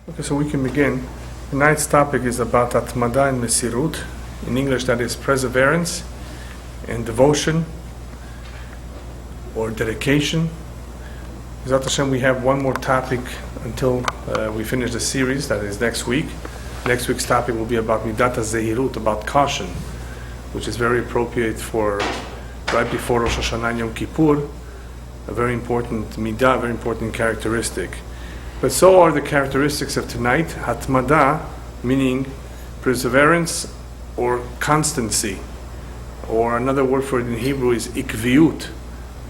Okay, so we can begin. Tonight's topic is about Atmada and Mesirut. In English, that is perseverance and devotion or dedication. B'ezrat Hashem, we have one more topic until we finish the series, that is next week. Next week's topic will be about Midat HaZehirut, about caution, which is very appropriate for right before Rosh Hashanah and Yom Kippur, a very important midah, a very important characteristic. But so are the characteristics of tonight. Hatmada, meaning perseverance or constancy, or another word for it in Hebrew is ikviut,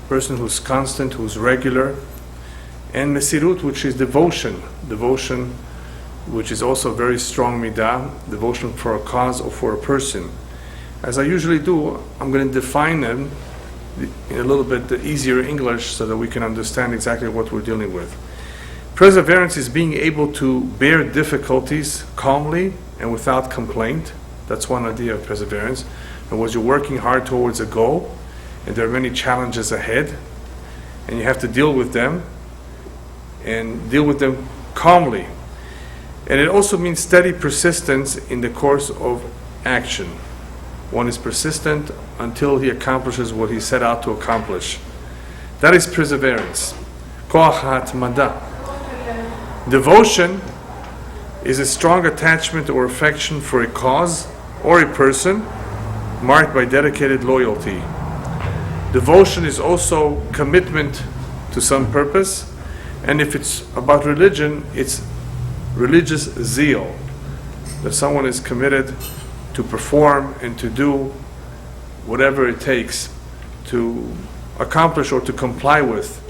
person who's constant, who's regular, and mesirut, which is devotion, which is also a very strong midah, devotion for a cause or for a person. As I usually do, I'm going to define them in a little bit easier English so that we can understand exactly what we're dealing with. Perseverance is being able to bear difficulties calmly and without complaint. That's one idea of perseverance. In other words, you're working hard towards a goal, and there are many challenges ahead, and you have to deal with them, and deal with them calmly. And it also means steady persistence in the course of action. One is persistent until he accomplishes what he set out to accomplish. That is perseverance. Koach hatmada. Devotion is a strong attachment or affection for a cause or a person marked by dedicated loyalty. Devotion is also commitment to some purpose, and if it's about religion, it's religious zeal, that someone is committed to perform and to do whatever it takes to accomplish or to comply with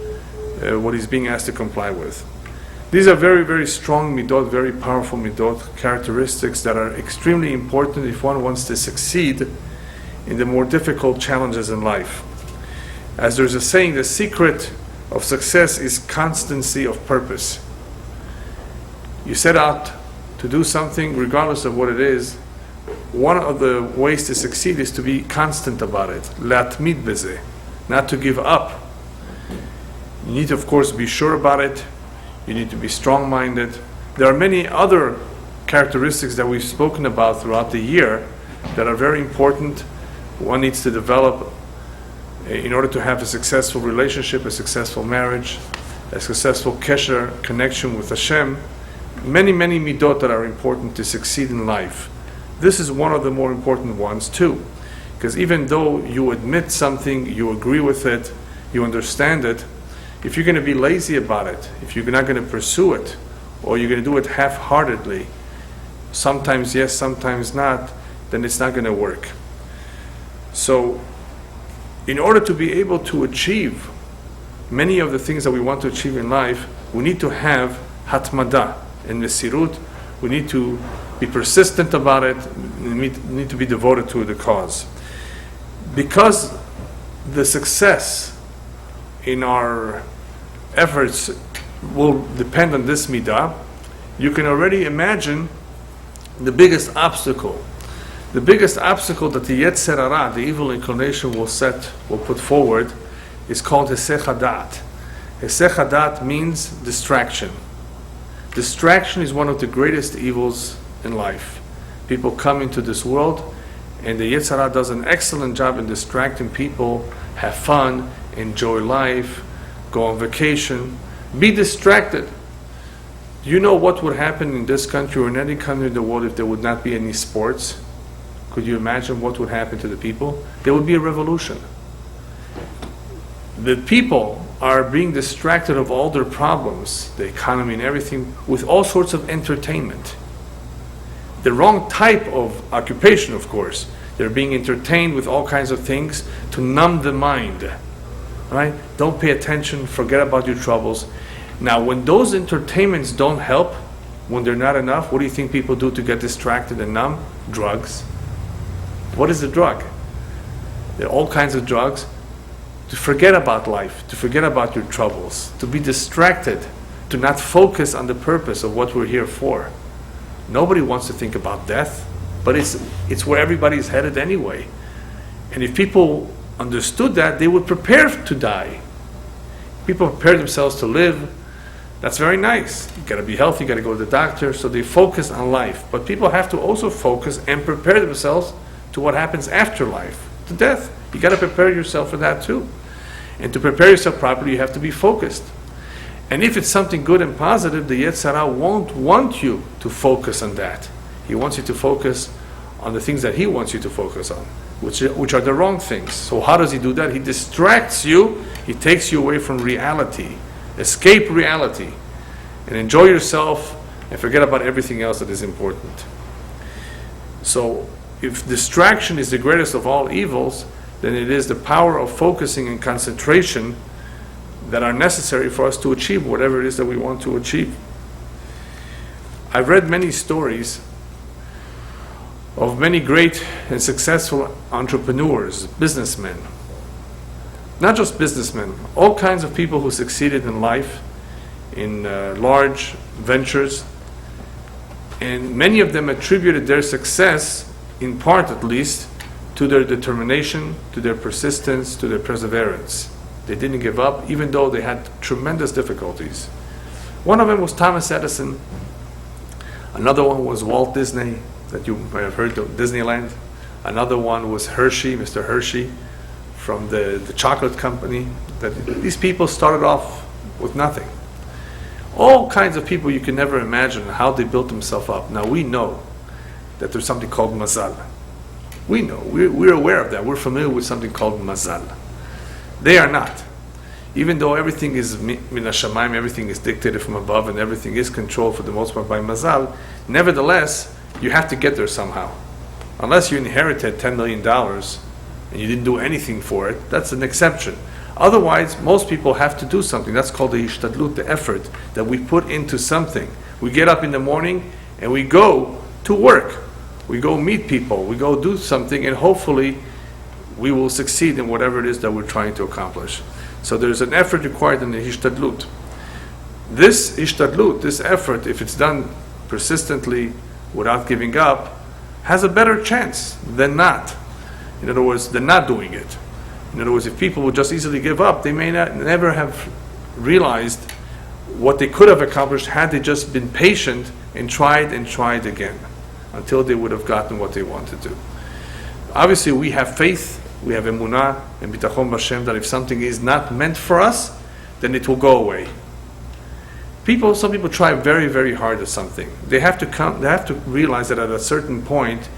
what he's being asked to comply with. These are very, very strong midot, very powerful midot, characteristics that are extremely important if one wants to succeed in the more difficult challenges in life. As there's a saying, the secret of success is constancy of purpose. You set out to do something regardless of what it is. One of the ways to succeed is to be constant about it. Latmid beze, not to give up. You need to, of course, be sure about it. You need to be strong-minded. There are many other characteristics that we've spoken about throughout the year that are very important. One needs to develop in order to have a successful relationship, a successful marriage, a successful kesher, connection with Hashem. Many, many midot that are important to succeed in life. This is one of the more important ones too. Because even though you admit something, you agree with it, you understand it, if you're going to be lazy about it, if you're not going to pursue it, or you're going to do it half-heartedly, sometimes yes, sometimes not, then it's not going to work. So, in order to be able to achieve many of the things that we want to achieve in life, we need to have hatmada and mesirut. We need to be persistent about it. We need to be devoted to the cause. Because the success in our efforts will depend on this midah, you can already imagine the biggest obstacle. The biggest obstacle that the Yetzer Hara, the evil inclination, will put forward, is called Hesech Hadat. Hesech Hadat means distraction. Distraction is one of the greatest evils in life. People come into this world, and the Yetzer Hara does an excellent job in distracting people. Have fun, enjoy life, go on vacation, be distracted. Do you know what would happen in this country or in any country in the world if there would not be any sports? Could you imagine what would happen to the people? There would be a revolution. The people are being distracted of all their problems, the economy and everything, with all sorts of entertainment. The wrong type of occupation, of course. They're being entertained with all kinds of things to numb the mind. Right? Don't pay attention, forget about your troubles. Now, when those entertainments don't help, when they're not enough, what do you think people do to get distracted and numb? Drugs. What is the drug? There are all kinds of drugs. To forget about life, to forget about your troubles, to be distracted, to not focus on the purpose of what we're here for. Nobody wants to think about death, but it's where everybody's headed anyway. And if people understood that, they would prepare to die. People prepare themselves to live, That's very nice. You got to be healthy, you got to go to the doctor. So they focus on life. But people have to also focus and prepare themselves to what happens after life, to death. You got to prepare yourself for that too. And to prepare yourself properly, you have to be focused. And if it's something good and positive, the Yetzer Hara won't want you to focus on that. He wants you to focus on the things that he wants you to focus on, which are the wrong things. So how does he do that? He distracts you. He takes you away from reality. Escape reality and enjoy yourself and forget about everything else that is important. So if distraction is the greatest of all evils, then it is the power of focusing and concentration that are necessary for us to achieve whatever it is that we want to achieve. I've read many stories of many great and successful entrepreneurs, businessmen. Not just businessmen, all kinds of people who succeeded in life, in large ventures, and many of them attributed their success, in part at least, to their determination, to their persistence, to their perseverance. They didn't give up, even though they had tremendous difficulties. One of them was Thomas Edison. Another one was Walt Disney, that you may have heard of, Disneyland. Another one was Hershey, Mr. Hershey, from the chocolate company. These people started off with nothing. All kinds of people you can never imagine how they built themselves up. Now we know that there's something called mazal. We know, we're aware of that. We're familiar with something called mazal. They are not. Even though everything is min hashamayim, everything is dictated from above, and everything is controlled for the most part by mazal, nevertheless, you have to get there somehow. Unless you inherited $10 million and you didn't do anything for it, that's an exception. Otherwise, most people have to do something. That's called the ishtadlut, the effort that we put into something. We get up in the morning and we go to work. We go meet people. We go do something, and hopefully we will succeed in whatever it is that we're trying to accomplish. So there's an effort required in the ishtadlut. This ishtadlut, this effort, if it's done persistently without giving up, has a better chance than not. In other words, than not doing it. In other words, if people would just easily give up, they may never have realized what they could have accomplished had they just been patient and tried again until they would have gotten what they wanted to. Obviously, we have faith, we have emunah and bitachon b'Hashem that if something is not meant for us, then it will go away. Some people try very, very hard at something. They have to realize that at a certain point,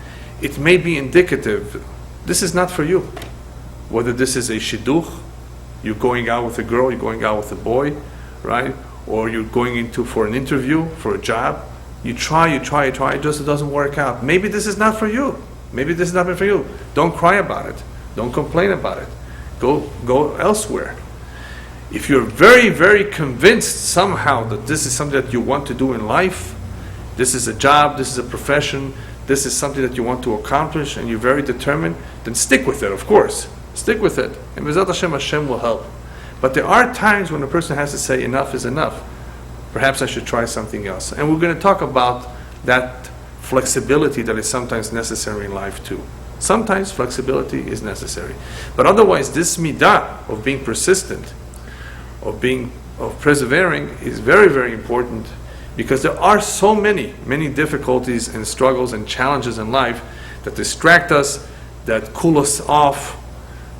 it may be indicative. This is not for you. Whether this is a shidduch, you're going out with a girl, you're going out with a boy, right? Or you're going for an interview, for a job. You try, it just doesn't work out. Maybe this is not for you. Maybe this is not meant for you. Don't cry about it. Don't complain about it. Go elsewhere. If you're very, very convinced somehow that this is something that you want to do in life, this is a job, this is a profession, this is something that you want to accomplish, and you're very determined, then stick with it, of course. Stick with it. And B'ezrat Hashem, Hashem will help. But there are times when a person has to say, enough is enough. Perhaps I should try something else. And we're going to talk about that flexibility that is sometimes necessary in life too. Sometimes flexibility is necessary. But otherwise, this midah of being persistent, of persevering is very, very important, because there are so many difficulties and struggles and challenges in life that distract us, that cool us off,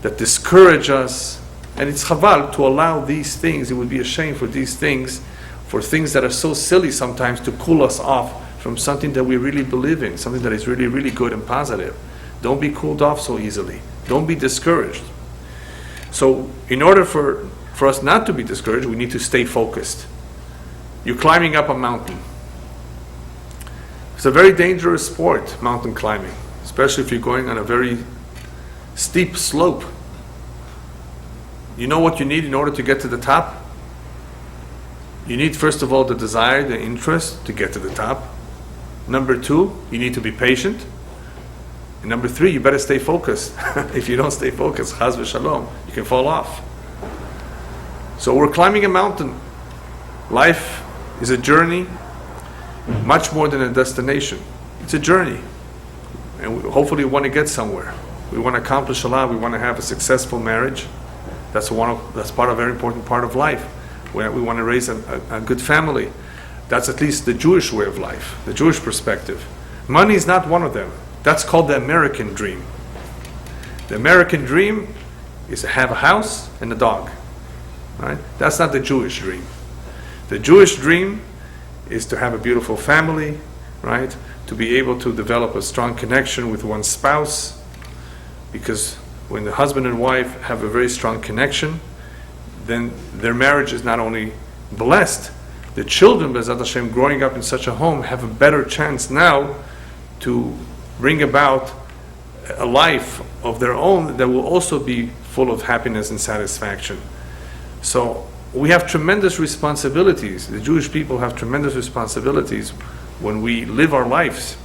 that discourage us. And it's chaval to allow these things. It would be a shame for these things, for things that are so silly sometimes, to cool us off from something that we really believe in, something that is really, really good and positive. Don't be cooled off so easily. Don't be discouraged. So in order for us not to be discouraged, we need to stay focused. You're climbing up a mountain. It's a very dangerous sport, mountain climbing, especially if you're going on a very steep slope. You know what you need in order to get to the top? You need, first of all, the desire, the interest to get to the top. Number 2, you need to be patient. And number 3, you better stay focused. If you don't stay focused, chaz v'shalom, you can fall off. So we're climbing a mountain. Life is a journey, much more than a destination. It's a journey. And hopefully we want to get somewhere. We want to accomplish a lot. We want to have a successful marriage. That's part of a very important part of life. We want to raise a good family. That's at least the Jewish way of life, the Jewish perspective. Money is not one of them. That's called the American dream. The American dream is to have a house and a dog. Right? That's not the Jewish dream. The Jewish dream is to have a beautiful family, right? To be able to develop a strong connection with one's spouse, because when the husband and wife have a very strong connection, then their marriage is not only blessed, the children, B'ezrat Hashem, growing up in such a home have a better chance now to bring about a life of their own that will also be full of happiness and satisfaction. So we have tremendous responsibilities. The Jewish people have tremendous responsibilities when we live our lives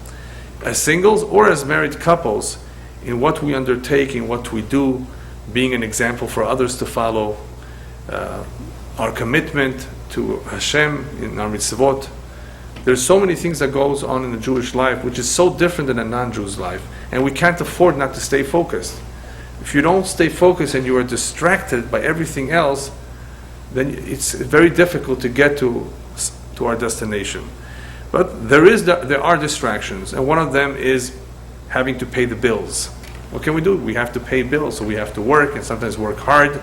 as singles or as married couples, in what we undertake, in what we do, being an example for others to follow, our commitment to Hashem in our mitzvot. There's so many things that goes on in the Jewish life which is so different than a non-Jew's life, and we can't afford not to stay focused. If you don't stay focused and you are distracted by everything else, then it's very difficult to get to our destination. But there are distractions, and one of them is having to pay the bills. What can we do? We have to pay bills, so we have to work, and sometimes work hard.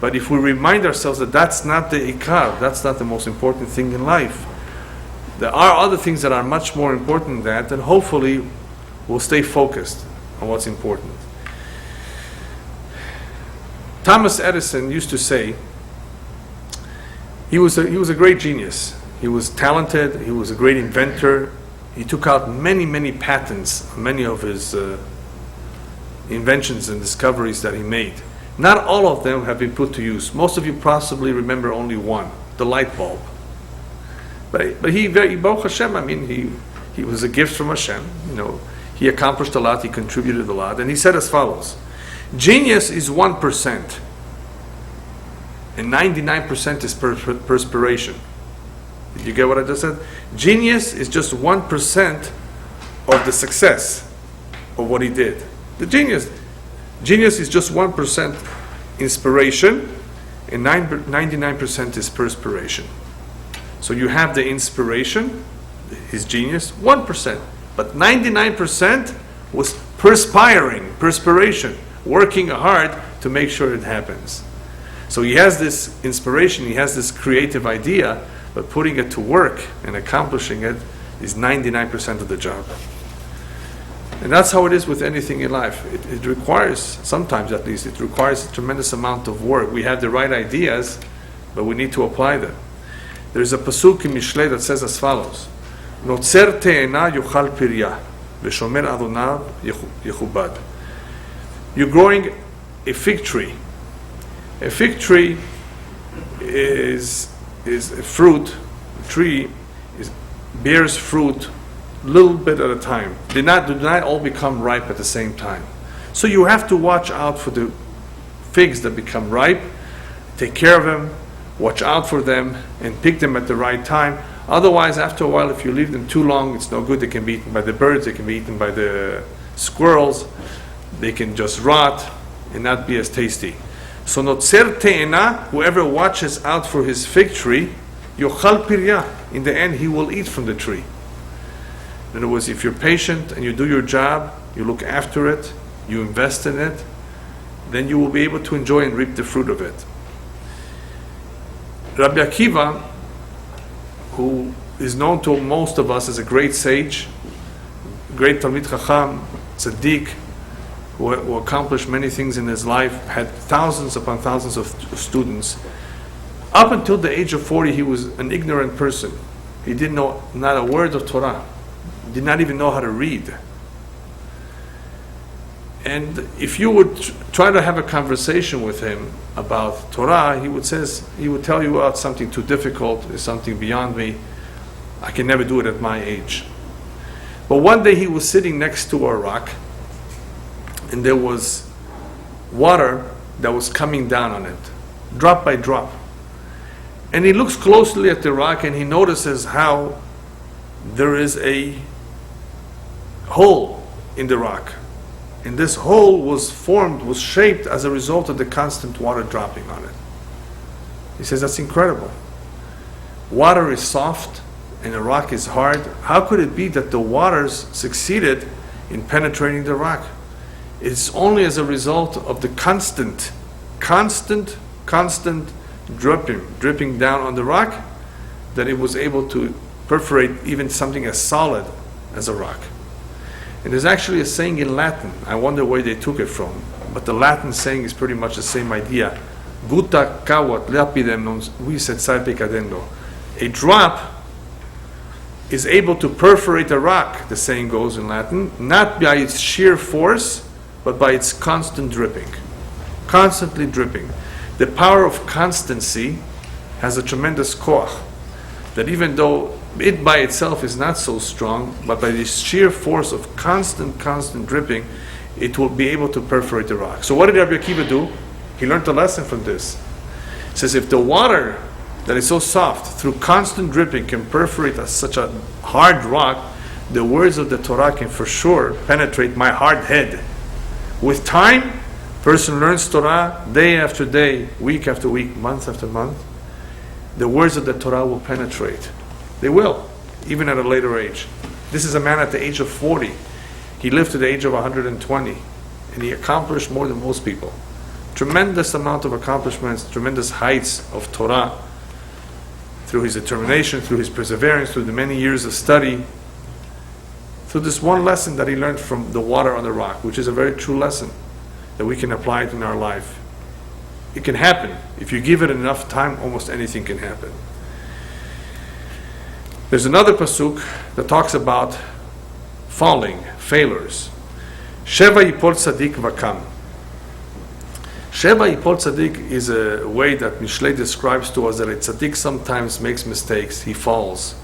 But if we remind ourselves that that's not the ikar, that's not the most important thing in life, there are other things that are much more important than that, then hopefully we'll stay focused on what's important. Thomas Edison used to say, he was a great genius. He was talented, he was a great inventor. He took out many patents on many of his inventions and discoveries that he made. Not all of them have been put to use. Most of you possibly remember only one, the light bulb. But he Baruch Hashem, I mean, he was a gift from Hashem. You know, he accomplished a lot, he contributed a lot. And he said as follows: genius is 1%, and 99% is perspiration. Did you get what I just said? Genius is just 1% of the success of what he did. The genius is just 1% inspiration, and 99% is perspiration. So you have the inspiration, his genius, 1%, but 99% was perspiration, working hard to make sure it happens. So he has this inspiration, he has this creative idea, but putting it to work and accomplishing it is 99% of the job. And that's how it is with anything in life. It requires, sometimes at least, it requires a tremendous amount of work. We have the right ideas, but we need to apply them. There's a pasuk in Mishlei that says as follows: Notzer te'ena yochal pirya, v'shomer adonav yechubad. You're growing a fig tree. A fig tree is a fruit. A tree bears fruit a little bit at a time. Do not all become ripe at the same time. So you have to watch out for the figs that become ripe, take care of them, watch out for them, and pick them at the right time. Otherwise, after a while, if you leave them too long, it's no good. They can be eaten by the birds, they can be eaten by the squirrels, they can just rot and not be as tasty. So notzer te'ena, whoever watches out for his fig tree, yochal pirya, in the end he will eat from the tree. In other words, if you're patient and you do your job, you look after it, you invest in it, then you will be able to enjoy and reap the fruit of it. Rabbi Akiva, who is known to most of us as a great sage, great Talmid Chacham, Tzaddik, who accomplished many things in his life, had thousands upon thousands of students. Up until the age of 40, he was an ignorant person. He didn't know not a word of Torah. Did not even know how to read. And if you would try to have a conversation with him about Torah, he would tell you, it's something too difficult, it's something beyond me, I can never do it at my age. But one day he was sitting next to a rock, and there was water that was coming down on it, drop by drop. And he looks closely at the rock and he notices how there is a hole in the rock. And this hole was shaped as a result of the constant water dropping on it. He says, that's incredible. Water is soft and the rock is hard. How could it be that the waters succeeded in penetrating the rock? It's only as a result of the constant dripping down on the rock that it was able to perforate even something as solid as a rock. And there's actually a saying in Latin, I wonder where they took it from, but the Latin saying is pretty much the same idea. Gutta cavat lapidem non viset saepe cadendo. A drop is able to perforate a rock, the saying goes in Latin, not by its sheer force, but by its constant dripping. Constantly dripping. The power of constancy has a tremendous koach, that even though it by itself is not so strong, but by the sheer force of constant dripping, it will be able to perforate the rock. So what did Rabbi Akiva do? He learned a lesson from this. He says, if the water that is so soft, through constant dripping, can perforate such a hard rock, the words of the Torah can for sure penetrate my hard head. With time, person learns Torah day after day, week after week, month after month. The words of the Torah will penetrate. They will, even at a later age. This is a man at the age of 40. He lived to the age of 120, and he accomplished more than most people. Tremendous amount of accomplishments, tremendous heights of Torah, through his determination, through his perseverance, through the many years of study, through this one lesson that he learned from the water on the rock, which is a very true lesson that we can apply it in our life. It can happen. If you give it enough time, almost anything can happen. There's another pasuk that talks about falling, failures. Sheva yipol tzadik vakam. Sheva yipol tzadik is a way that Mishlei describes to us that a tzadik sometimes makes mistakes. He falls,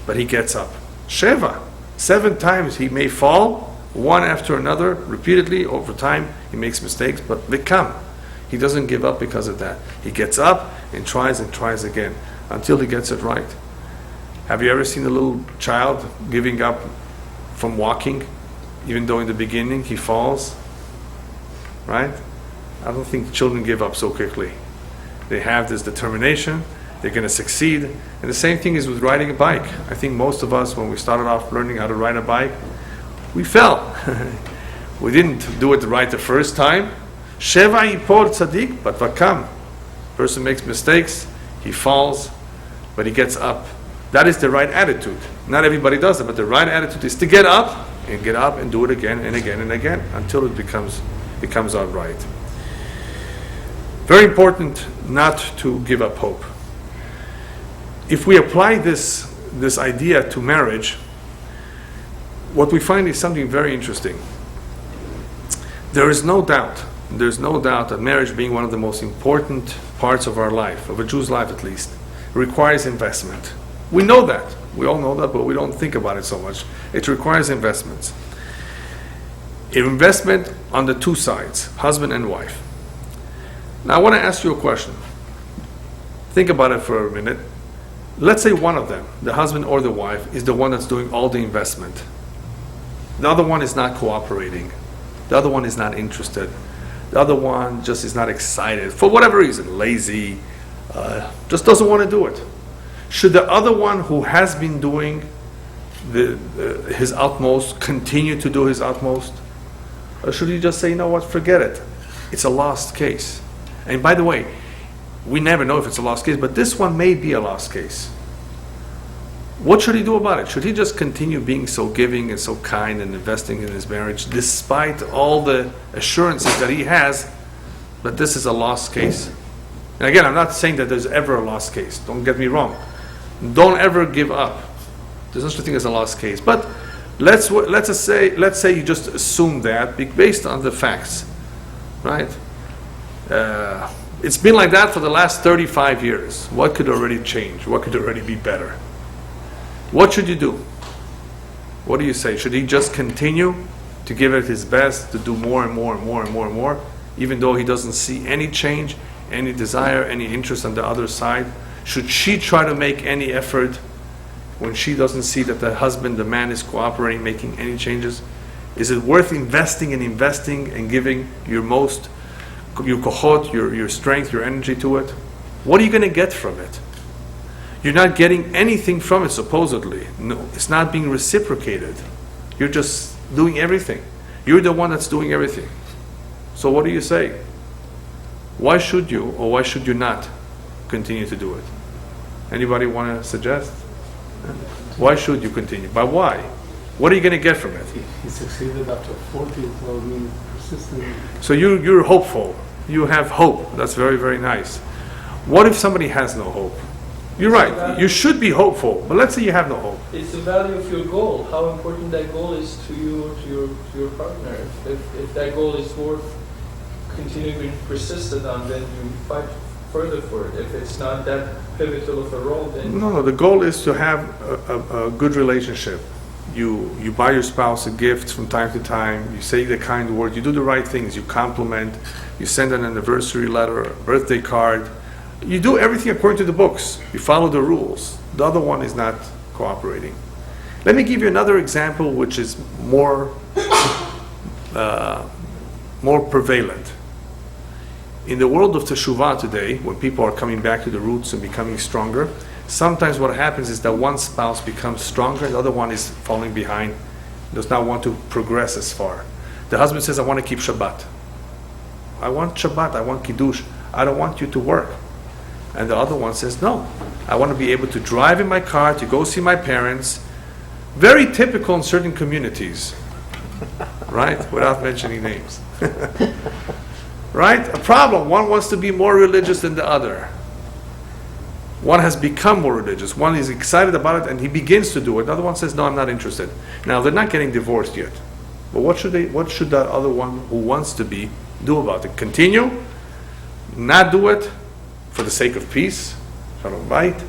but he gets up. Sheva. 7 times he may fall, one after another, repeatedly, over time. He makes mistakes, but vikam. He doesn't give up because of that. He gets up and tries again until he gets it right. Have you ever seen a little child giving up from walking, even though in the beginning he falls? Right? I don't think children give up so quickly. They have this determination, they're going to succeed. And the same thing is with riding a bike. I think most of us, when we started off learning how to ride a bike, we fell. We didn't do it right the first time. Sheva yipol tzadik, but vakam. Person makes mistakes, he falls, but he gets up. That is the right attitude. Not everybody does it, but the right attitude is to get up and do it again and again and again until it comes out right. Very important not to give up hope. If we apply this idea to marriage, what we find is something very interesting. There's no doubt that marriage, being one of the most important parts of our life, of a Jew's life at least, requires investment. We know that. We all know that, but we don't think about it so much. It requires investments. Investment on the two sides, husband and wife. Now I want to ask you a question. Think about it for a minute. Let's say one of them, the husband or the wife, is the one that's doing all the investment. The other one is not cooperating. The other one is not interested. The other one just is not excited. For whatever reason, lazy, just doesn't want to do it. Should the other one who has been doing his utmost continue to do his utmost? Or should he just say, you know what, forget it. It's a lost case. And by the way, we never know if it's a lost case, but this one may be a lost case. What should he do about it? Should he just continue being so giving and so kind and investing in his marriage despite all the assurances that he has that this is a lost case? And again, I'm not saying that there's ever a lost case. Don't get me wrong. Don't ever give up. There's no such thing as a lost case. But let's say you just assume that based on the facts, right? It's been like that for the last 35 years. What could already change? What could already be better? What should you do? What do you say? Should he just continue to give it his best, to do more and more and more and more and more, even though he doesn't see any change, any desire, any interest on the other side? Should she try to make any effort when she doesn't see that the husband, the man, is cooperating, making any changes? Is it worth investing and giving your most, your kohot, your strength, your energy to it? What are you going to get from it? You're not getting anything from it, supposedly. No, it's not being reciprocated. You're just doing everything. You're the one that's doing everything. So what do you say? Why should you or why should you not continue to do it? Anybody want to suggest? Why should you continue? But why? What are you going to get from it? He succeeded after 40, so I mean, persistent. So you're hopeful. You have hope. That's very, very nice. What if somebody has no hope? You're right. You should be hopeful. But let's say you have no hope. It's the value of your goal. How important that goal is to you or to your partner. If that goal is worth continuing being persistent on, then you fight further for it. If it's not that pivotal of a role, then... No, the goal is to have a good relationship. You buy your spouse a gift from time to time, you say the kind word, you do the right things, you compliment, you send an anniversary letter, a birthday card. You do everything according to the books. You follow the rules. The other one is not cooperating. Let me give you another example which is more prevalent. In the world of teshuvah today, when people are coming back to the roots and becoming stronger, sometimes what happens is that one spouse becomes stronger, the other one is falling behind, does not want to progress as far. The husband says, I want to keep Shabbat. I want Shabbat, I want Kiddush. I don't want you to work. And the other one says, no, I want to be able to drive in my car to go see my parents. Very typical in certain communities, right? Without mentioning names. Right? A problem. One wants to be more religious than the other. One has become more religious. One is excited about it and he begins to do it. The other one says, no, I'm not interested. Now, they're not getting divorced yet. But what should that other one who wants to be do about it? Continue? Not do it? For the sake of peace, shalom bayit.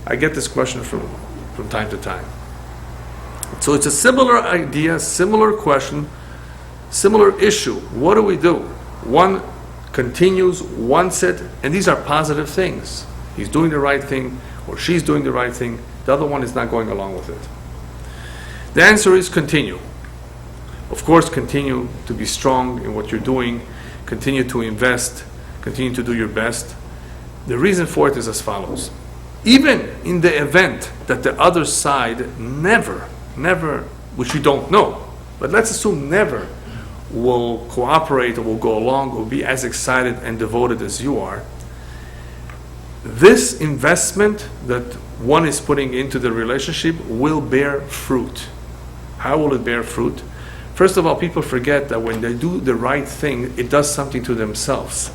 I get this question from time to time. So it's a similar idea, similar question, similar issue. What do? One continues, wants it, and these are positive things. He's doing the right thing, or she's doing the right thing. The other one is not going along with it. The answer is continue. Of course, continue to be strong in what you're doing, continue to invest, continue to do your best. The reason for it is as follows. Even in the event that the other side never, which you don't know, but let's assume never will cooperate or will go along or be as excited and devoted as you are, this investment that one is putting into the relationship will bear fruit. How will it bear fruit? First of all, people forget that when they do the right thing, it does something to themselves.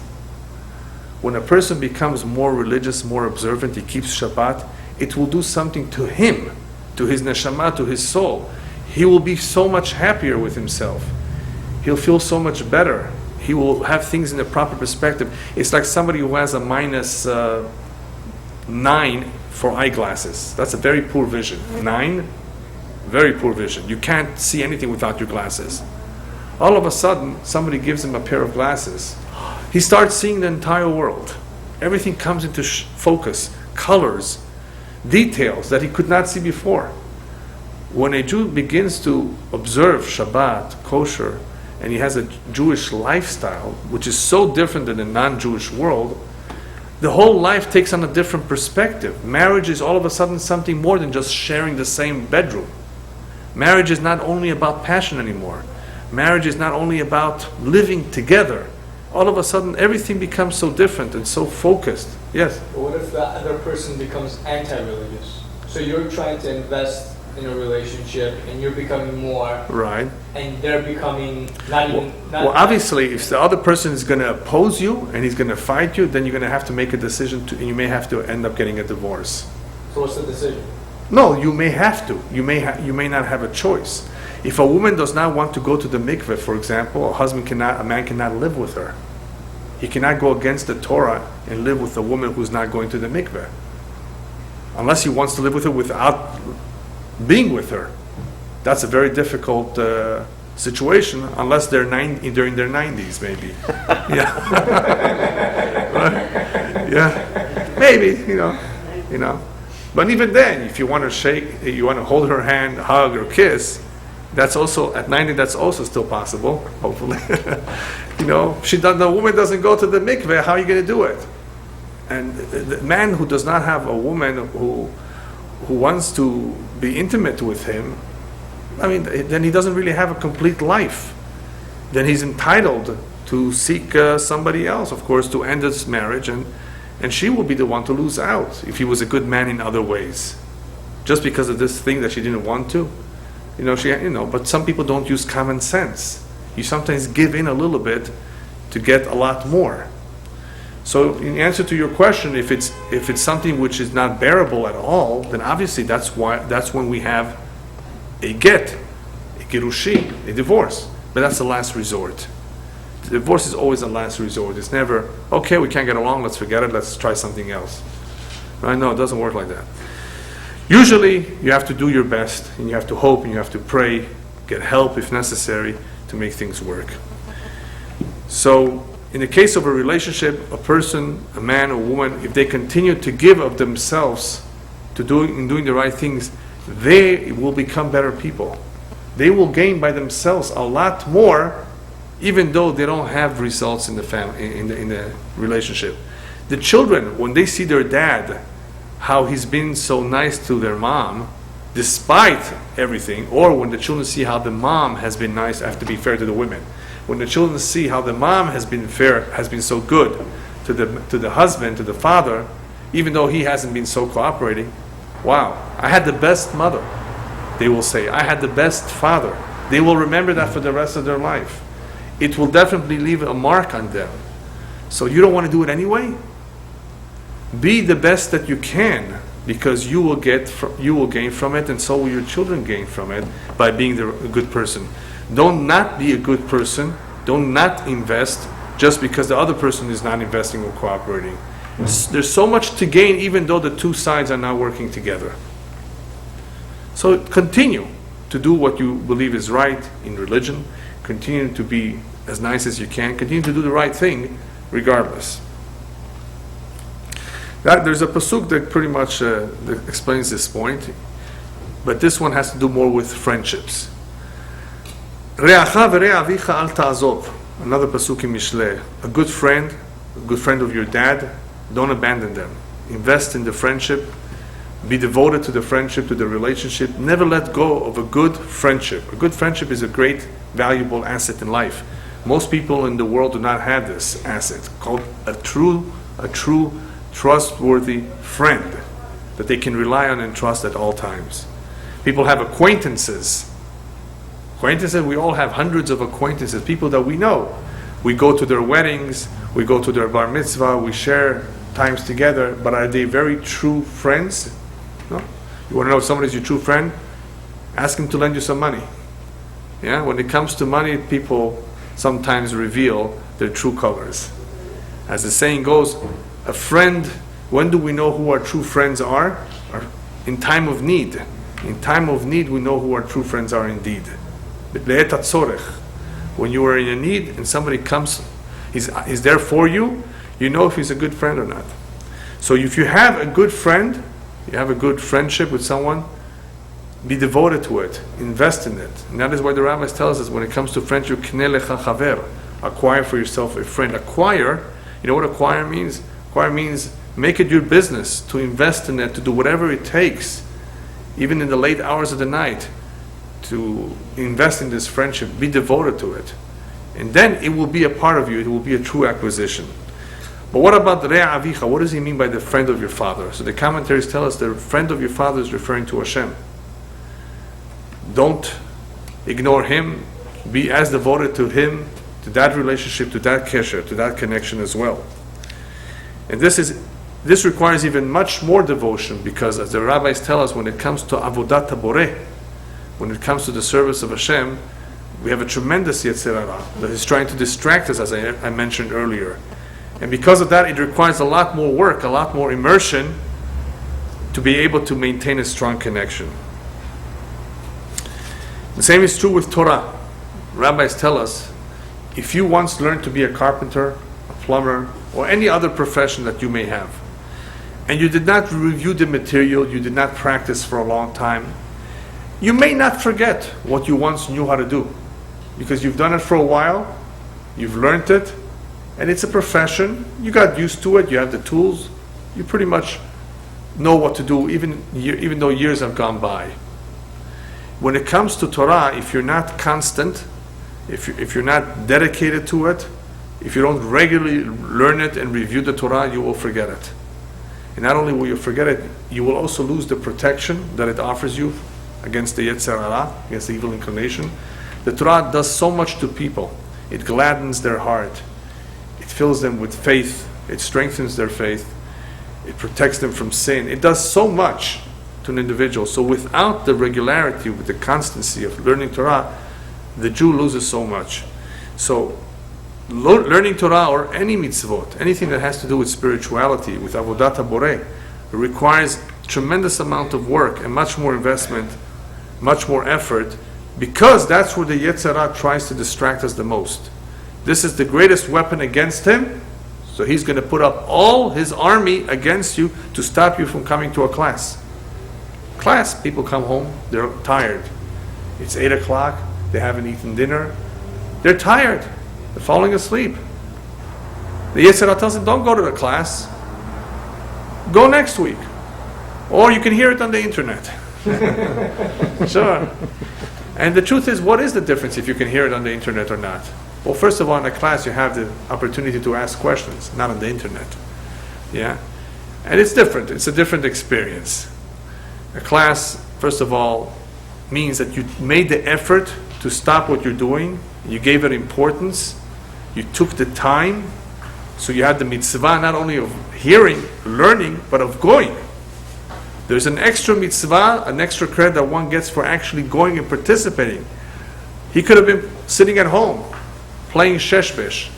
When a person becomes more religious, more observant, he keeps Shabbat, it will do something to him, to his neshama, to his soul. He will be so much happier with himself. He'll feel so much better. He will have things in the proper perspective. It's like somebody who has a -9 for eyeglasses. That's a very poor vision. 9, very poor vision. You can't see anything without your glasses. All of a sudden, somebody gives him a pair of glasses. He starts seeing the entire world. Everything comes into focus, colors, details that he could not see before. When a Jew begins to observe Shabbat, kosher, and he has a Jewish lifestyle, which is so different than the non-Jewish world, the whole life takes on a different perspective. Marriage is all of a sudden something more than just sharing the same bedroom. Marriage is not only about passion anymore. Marriage is not only about living together. All of a sudden, everything becomes so different and so focused. Yes? But what if the other person becomes anti-religious? So you're trying to invest in a relationship and you're becoming more, right? And they're becoming well, obviously, if the other person is going to oppose you and he's going to fight you, then you're going to have to make a decision, and you may have to end up getting a divorce. So what's the decision? No, you may have to. You may not have a choice. If a woman does not want to go to the mikveh, for example, a man cannot live with her. He cannot go against the Torah and live with a woman who's not going to the mikveh. Unless he wants to live with her without being with her. That's a very difficult situation, unless they're during their 90s, maybe. Yeah. Right? Yeah. Maybe, you know. But even then, if you want to hold her hand, hug, or kiss, that's also, at 90, that's also still possible, hopefully. The woman doesn't go to the mikveh, how are you going to do it? And the man who does not have a woman who wants to be intimate with him, I mean, then he doesn't really have a complete life. Then he's entitled to seek somebody else, of course, to end this marriage, and she will be the one to lose out if he was a good man in other ways, just because of this thing that she didn't want to. But some people don't use common sense. You sometimes give in a little bit to get a lot more. So in answer to your question, if it's something which is not bearable at all, then obviously that's when we have a get, a gerushin, a divorce. But that's the last resort. The divorce is always the last resort. It's never, okay, we can't get along, let's forget it, let's try something else. Right? No, it doesn't work like that. Usually you have to do your best, and you have to hope, and you have to pray, get help if necessary to make things work. So in the case of a relationship, a person, a man or woman, if they continue to give of themselves in doing the right things, they will become better people. They will gain by themselves a lot more, even though they don't have results in the family, in the relationship. The children, when they see their dad, how he's been so nice to their mom, despite everything, or when the children see how the mom has been nice, I have to be fair to the women. When the children see how the mom has been fair, has been so good to the husband, to the father, even though he hasn't been so cooperating, wow, I had the best mother, they will say. I had the best father. They will remember that for the rest of their life. It will definitely leave a mark on them. So you don't want to do it anyway? Be the best that you can, because you will gain from it, and so will your children gain from it by being a good person. Don't not be a good person. Don't not invest just because the other person is not investing or cooperating. There's so much to gain, even though the two sides are not working together. So continue to do what you believe is right in religion. Continue to be as nice as you can. Continue to do the right thing regardless. There's a pasuk that pretty much that explains this point, but this one has to do more with friendships. Re'acha v're'a avicha al ta'azov. Another pasuk in Mishlei. A good friend of your dad, don't abandon them. Invest in the friendship. Be devoted to the friendship, to the relationship. Never let go of a good friendship. A good friendship is a great, valuable asset in life. Most people in the world do not have this asset called a true, trustworthy friend that they can rely on and trust at all times. People have acquaintances. We all have hundreds of acquaintances, people that we know. We go to their weddings, we go to their bar mitzvah, we share times together, but are they very true friends? No. You want to know if somebody's your true friend? Ask him to lend you some money. Yeah, when it comes to money, people sometimes reveal their true colors. As the saying goes, a friend, when do we know who our true friends are? In time of need. In time of need, we know who our true friends are indeed. When you are in a need and somebody comes, he's there for you, you know if he's a good friend or not. So if you have a good friend, you have a good friendship with someone, be devoted to it, invest in it. And that is why the rabbis tells us when it comes to friendship, acquire for yourself a friend. Acquire, you know what acquire means? Acquire means make it your business to invest in it, to do whatever it takes, even in the late hours of the night, to invest in this friendship, be devoted to it. And then it will be a part of you, it will be a true acquisition. But what about Re'a Avicha? What does he mean by the friend of your father? So the commentaries tell us the friend of your father is referring to Hashem. Don't ignore him, be as devoted to him, to that relationship, to that kesher, to that connection as well. And this requires even much more devotion, because as the rabbis tell us, when it comes to avodat haboreh, when it comes to the service of Hashem, we have a tremendous yetzer hara that is trying to distract us, as I mentioned earlier. And because of that, it requires a lot more work, a lot more immersion to be able to maintain a strong connection. The same is true with Torah. Rabbis tell us, if you once learned to be a carpenter, a plumber, or any other profession that you may have, and you did not review the material, you did not practice for a long time, you may not forget what you once knew how to do, because you've done it for a while, you've learned it, and it's a profession, you got used to it, you have the tools, You pretty much know what to do, even though years have gone by. When it comes to Torah, if you're not constant, if you're not dedicated to it, if you don't regularly learn it and review the Torah, you will forget it. And not only will you forget it, you will also lose the protection that it offers you against the Yetzer Hara, against the evil inclination. The Torah does so much to people. It gladdens their heart. It fills them with faith. It strengthens their faith. It protects them from sin. It does so much to an individual. So without the regularity, with the constancy of learning Torah, the Jew loses so much. So learning Torah or any mitzvot, anything that has to do with spirituality, with avodat haboreh, requires tremendous amount of work and much more investment, much more effort, because that's where the Yetzer Hara tries to distract us the most. This is the greatest weapon against him, so he's going to put up all his army against you to stop you from coming to a class. People come home, they're tired. It's 8 o'clock, they haven't eaten dinner, they're tired, they're falling asleep. The Yetzer Hara tells them, don't go to the class, go next week. Or you can hear it on the internet. Sure. And the truth is, what is the difference if you can hear it on the internet or not? Well, first of all, in a class you have the opportunity to ask questions, not on the internet. Yeah? And it's different. It's a different experience. A class, first of all, means that you made the effort to stop what you're doing. You gave it importance. You took the time. So you had the mitzvah not only of hearing, learning, but of going. There's an extra mitzvah, an extra credit that one gets for actually going and participating. He could have been sitting at home, playing sheshbesh.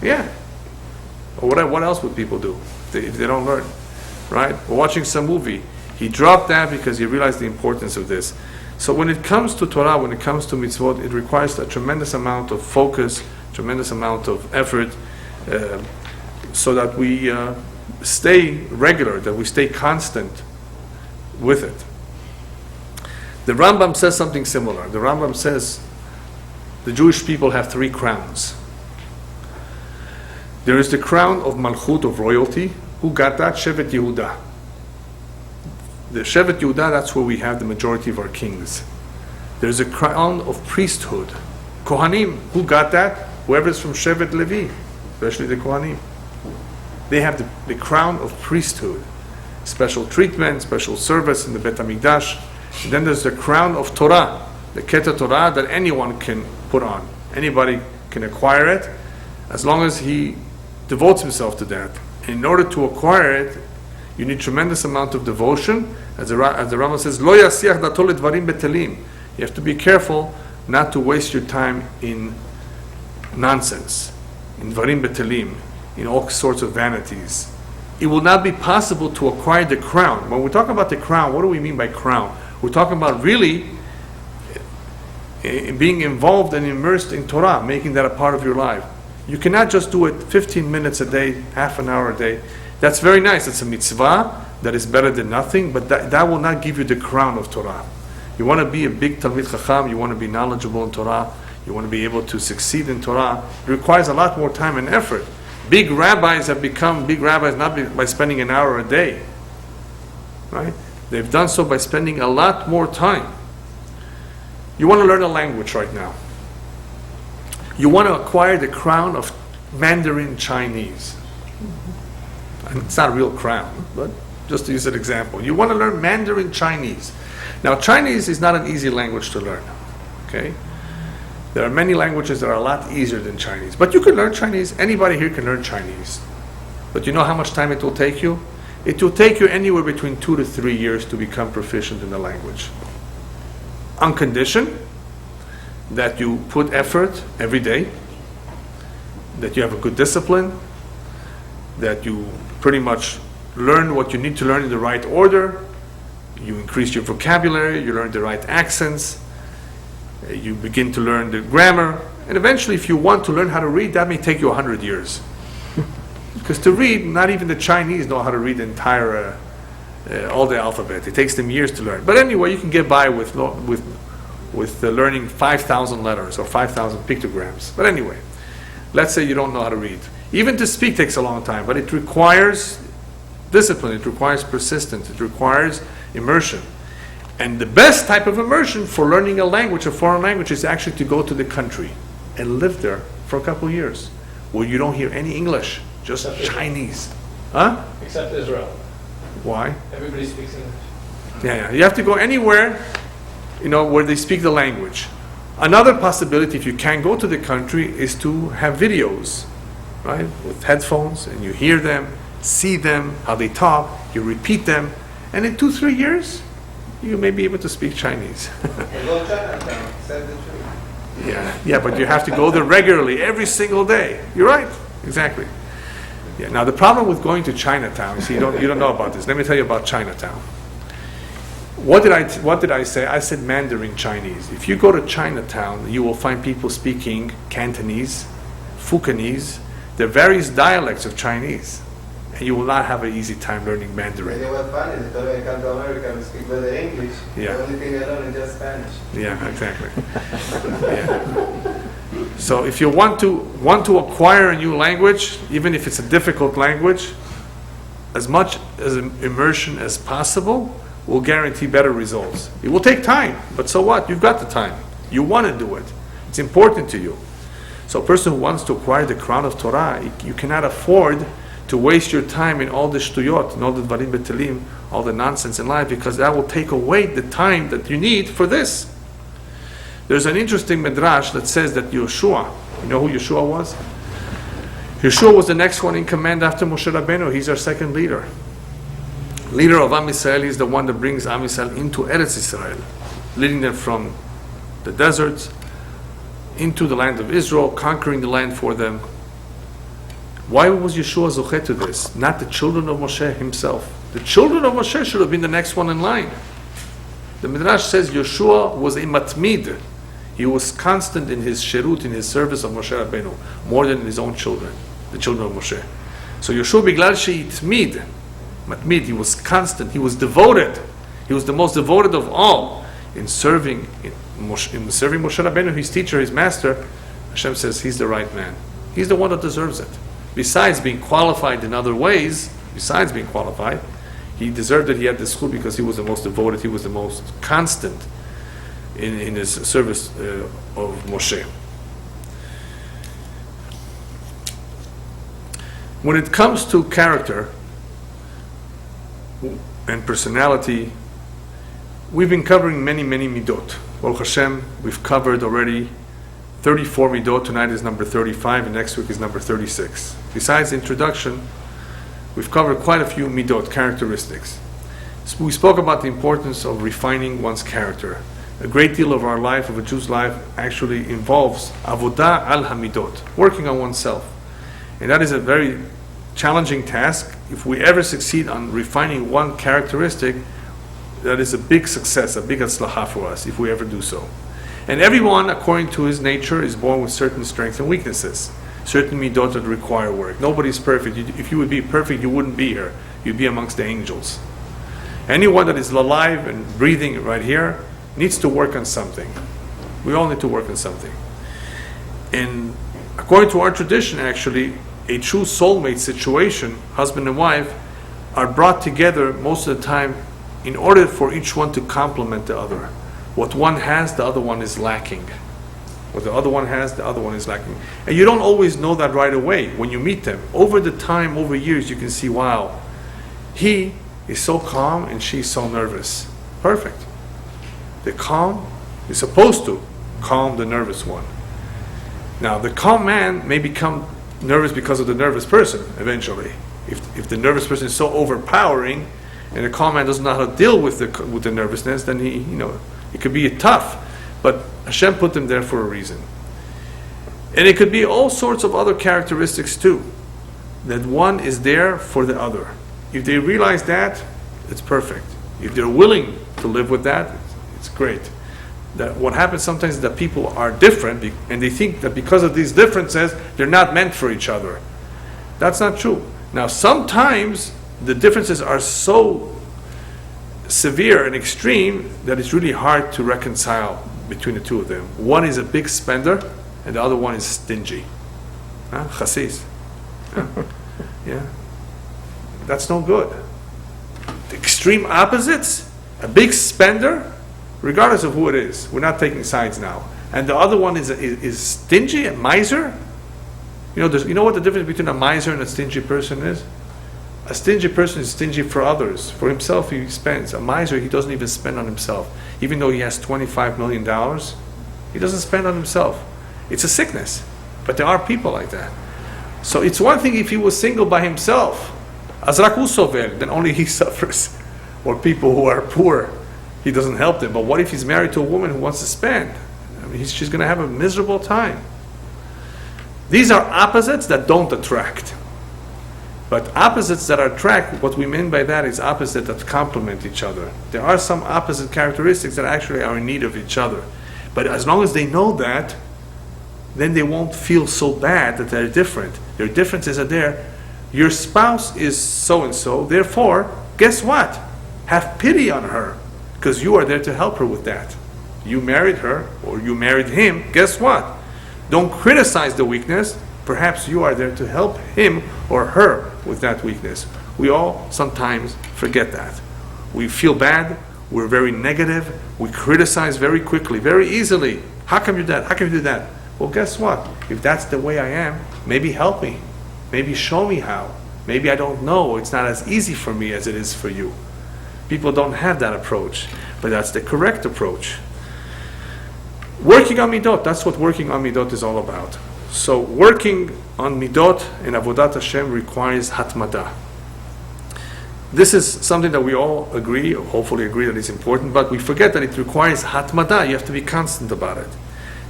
Yeah. Or what else would people do if they don't learn? Right? Or watching some movie. He dropped that because he realized the importance of this. So when it comes to Torah, when it comes to mitzvot, it requires a tremendous amount of focus, tremendous amount of effort, so that we stay regular, that we stay constant with it. The Rambam says something similar. The Rambam says the Jewish people have 3 crowns. There is the crown of Malchut, of royalty. Who got that? Shevet Yehuda. The Shevet Yehuda, that's where we have the majority of our kings. There's a crown of priesthood. Kohanim, who got that? Whoever is from Shevet Levi, especially the Kohanim. They have the crown of priesthood, special treatment, special service in the Bet HaMikdash. And then there's the crown of Torah, the Keter Torah that anyone can put on. Anybody can acquire it, as long as he devotes himself to that. And in order to acquire it, you need tremendous amount of devotion. As the Rambam says, Lo yasiach dato ledvarim betelim. You have to be careful not to waste your time in nonsense, in dvarim betelim, in all sorts of vanities. It will not be possible to acquire the crown. When we talk about the crown, what do we mean by crown? We're talking about really being involved and immersed in Torah, making that a part of your life. You cannot just do it 15 minutes a day, half an hour a day. That's very nice. It's a mitzvah that is better than nothing, but that will not give you the crown of Torah. You want to be a big Talmid Chacham, you want to be knowledgeable in Torah, you want to be able to succeed in Torah. It requires a lot more time and effort. Big rabbis have become big rabbis not by spending an hour a day. Right? They've done so by spending a lot more time. You want to learn a language right now. You want to acquire the crown of Mandarin Chinese. And it's not a real crown, but just to use an example. You want to learn Mandarin Chinese. Now, Chinese is not an easy language to learn. Okay? There are many languages that are a lot easier than Chinese. But you can learn Chinese. Anybody here can learn Chinese. But you know how much time it will take you? It will take you anywhere between 2 to 3 years to become proficient in the language. On condition that you put effort every day, that you have a good discipline, that you pretty much learn what you need to learn in the right order, you increase your vocabulary, you learn the right accents, you begin to learn the grammar, and eventually if you want to learn how to read, that may take you 100 years. Because to read, not even the Chinese know how to read the entire, all the alphabet. It takes them years to learn. But anyway, you can get by with learning 5,000 letters or 5,000 pictograms. But anyway, let's say you don't know how to read. Even to speak takes a long time, but it requires discipline, it requires persistence, it requires immersion. And the best type of immersion for learning a language, a foreign language, is actually to go to the country and live there for a couple of years, where you don't hear any English, just Except Chinese. Huh? Except Israel. Why? Everybody speaks English. Yeah. You have to go anywhere, where they speak the language. Another possibility, if you can't go to the country, is to have videos, right, with headphones, and you hear them, see them, how they talk, you repeat them, and in 2-3 years, you may be able to speak Chinese. Yeah, but you have to go there regularly, every single day. You're right, exactly. Yeah. Now the problem with going to Chinatown, you don't know about this. Let me tell you about Chinatown. What did I say? I said Mandarin Chinese. If you go to Chinatown, you will find people speaking Cantonese, Fukienese. There are various dialects of Chinese, and you will not have an easy time learning Mandarin. They were funny. They told me I come to America and speak better English. Yeah. The only thing I learn is just Spanish. Yeah, exactly. Yeah. So if you want to acquire a new language, even if it's a difficult language, as much as immersion as possible will guarantee better results. It will take time, but so what? You've got the time. You want to do it. It's important to you. So a person who wants to acquire the crown of Torah, you cannot afford to waste your time in all the shtuyot, and all the dvarim betelim, all the nonsense in life, because that will take away the time that you need for this. There's an interesting midrash that says that Yeshua, you know who Yeshua was? Yeshua was the next one in command after Moshe Rabbeinu. He's our second leader. Leader of Am Yisrael is the one that brings Am Yisrael into Eretz Yisrael, leading them from the deserts into the land of Israel, conquering the land for them. Why was Yeshua zochet to this? Not the children of Moshe himself. The children of Moshe should have been the next one in line. The Midrash says Yeshua was a matmid. He was constant in his shirut, in his service of Moshe Rabbeinu, more than his own children, the children of Moshe. So Yeshua biglal she'itmid, matmid, he was constant, he was devoted. He was the most devoted of all in serving Moshe Rabbeinu, his teacher, his master. Hashem says he's the right man. He's the one that deserves it. Besides being qualified in other ways, he deserved it. He had the schul because he was the most devoted, he was the most constant in his service of Moshe. When it comes to character and personality, we've been covering many midot. Baruch Hashem, we've covered already 34 midot. Tonight is number 35, and next week is number 36. Besides the introduction, we've covered quite a few midot, characteristics. So we spoke about the importance of refining one's character. A great deal of our life, of a Jew's life, actually involves avodah al hamidot, working on oneself. And that is a very challenging task. If we ever succeed on refining one characteristic, that is a big success, a big atzlacha for us, if we ever do so. And everyone, according to his nature, is born with certain strengths and weaknesses. Certain midot that require work. Nobody's perfect. If you would be perfect, you wouldn't be here. You'd be amongst the angels. Anyone that is alive and breathing right here needs to work on something. We all need to work on something. And according to our tradition, actually, a true soulmate situation, husband and wife, are brought together most of the time in order for each one to complement the other. What one has, the other one is lacking. What the other one has, the other one is lacking. And you don't always know that right away when you meet them. Over the time, over years, you can see, wow, he is so calm and she's so nervous. Perfect. The calm is supposed to calm the nervous one. Now, the calm man may become nervous because of the nervous person eventually. If the nervous person is so overpowering and the calm man doesn't know how to deal with the nervousness, then it could be tough. But Hashem put them there for a reason. And it could be all sorts of other characteristics too. That one is there for the other. If they realize that, it's perfect. If they're willing to live with that, it's great. That what happens sometimes is that people are different and they think that because of these differences, they're not meant for each other. That's not true. Now, sometimes the differences are so severe and extreme that it's really hard to reconcile between the two of them. One is a big spender and the other one is stingy. Chasis. Yeah. that's no good. The extreme opposites, a big spender, regardless of who it is. We're not taking sides now. And the other one is stingy, a miser. You know what the difference between a miser and a stingy person is? A stingy person is stingy for others. For himself, he spends. A miser, he doesn't even spend on himself. Even though he has $25 million, he doesn't spend on himself. It's a sickness. But there are people like that. So it's one thing if he was single by himself, Azrak Usover, then only he suffers. Or people who are poor, he doesn't help them. But what if he's married to a woman who wants to spend? I mean, she's going to have a miserable time. These are opposites that don't attract. But opposites that attract, what we mean by that is opposites that complement each other. There are some opposite characteristics that actually are in need of each other. But as long as they know that, then they won't feel so bad that they're different. Their differences are there. Your spouse is so-and-so, therefore, guess what? Have pity on her, because you are there to help her with that. You married her, or you married him, guess what? Don't criticize the weakness. Perhaps you are there to help him or her with that weakness. We all sometimes forget that. We feel bad, we're very negative, we criticize very quickly, very easily. How come you do that? How come you do that? Well, guess what? If that's the way I am, maybe help me. Maybe show me how. Maybe I don't know. It's not as easy for me as it is for you. People don't have that approach, but that's the correct approach. Working on midot, that's what working on midot is all about. So working on midot and avodat Hashem requires hatmada. This is something that we all agree, or hopefully agree that it's important, but we forget that it requires hatmada. You have to be constant about it.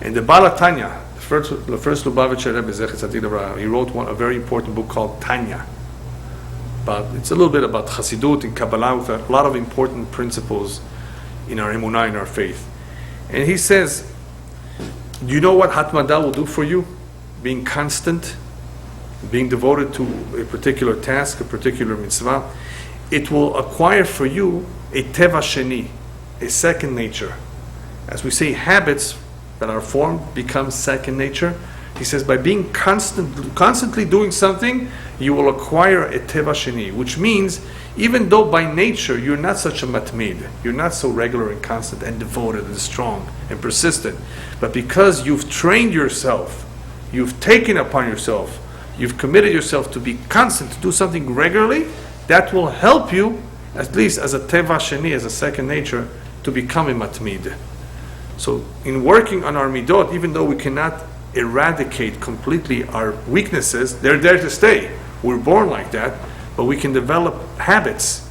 And the Baal Tanya, the first Lubavitcher Rebbe Zecher Tzaddik Levracha, he wrote a very important book called Tanya. But it's a little bit about Chassidut and Kabbalah with a lot of important principles in our emunah, in our faith. And he says, do you know what hatmada will do for you? Being constant, being devoted to a particular task, a particular mitzvah, it will acquire for you a teva sheni, a second nature. As we say, habits that are formed become second nature. He says, by being constantly doing something, you will acquire a teva sheni, which means even though by nature you're not such a matmid, you're not so regular and constant and devoted and strong and persistent, but because you've trained yourself, you've taken upon yourself, you've committed yourself to be constant, to do something regularly, that will help you, at least as a teva sheni, as a second nature, to become a matmid. So in working on our midot, even though we cannot eradicate completely our weaknesses, they're there to stay. We're born like that, but we can develop habits,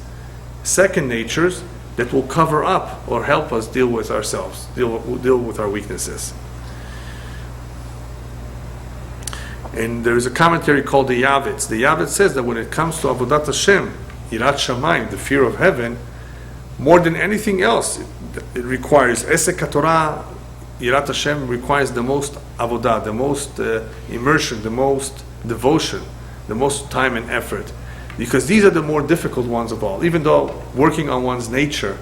second natures, that will cover up or help us deal with ourselves, deal with our weaknesses. And there is a commentary called the Yavitz. The Yavitz says that when it comes to Avodat Hashem, Yirat Shamayim, the fear of heaven, more than anything else, it requires Esek HaTorah. Yirat Hashem requires the most avodah, the most immersion, the most devotion, the most time and effort, because these are the more difficult ones of all. Even though working on one's nature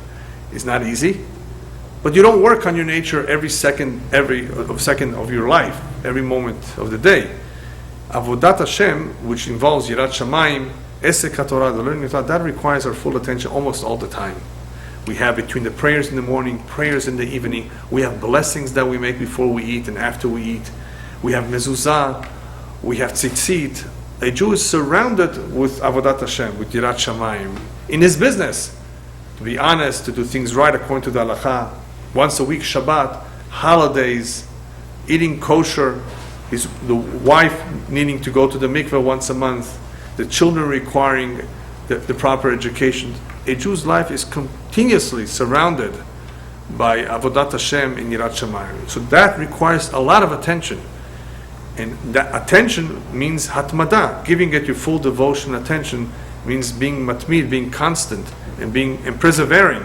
is not easy, but you don't work on your nature every second of your life, every moment of the day. Avodat Hashem, which involves Yirat Shamayim, Esek HaTorah, the learning of Torah, that requires our full attention almost all the time. We have between the prayers in the morning, prayers in the evening. We have blessings that we make before we eat and after we eat. We have mezuzah. We have tzitzit. A Jew is surrounded with Avodat Hashem, with Yirat Shamayim, in his business. To be honest, to do things right according to the halakha. Once a week, Shabbat, holidays, eating kosher, the wife needing to go to the mikveh once a month, the children requiring the proper education. A Jew's life is continuously surrounded by Avodat Hashem in Yirat Shamayim. So that requires a lot of attention. And that attention means hatmada. Giving it your full devotion, attention, means being matmid, being constant, and persevering,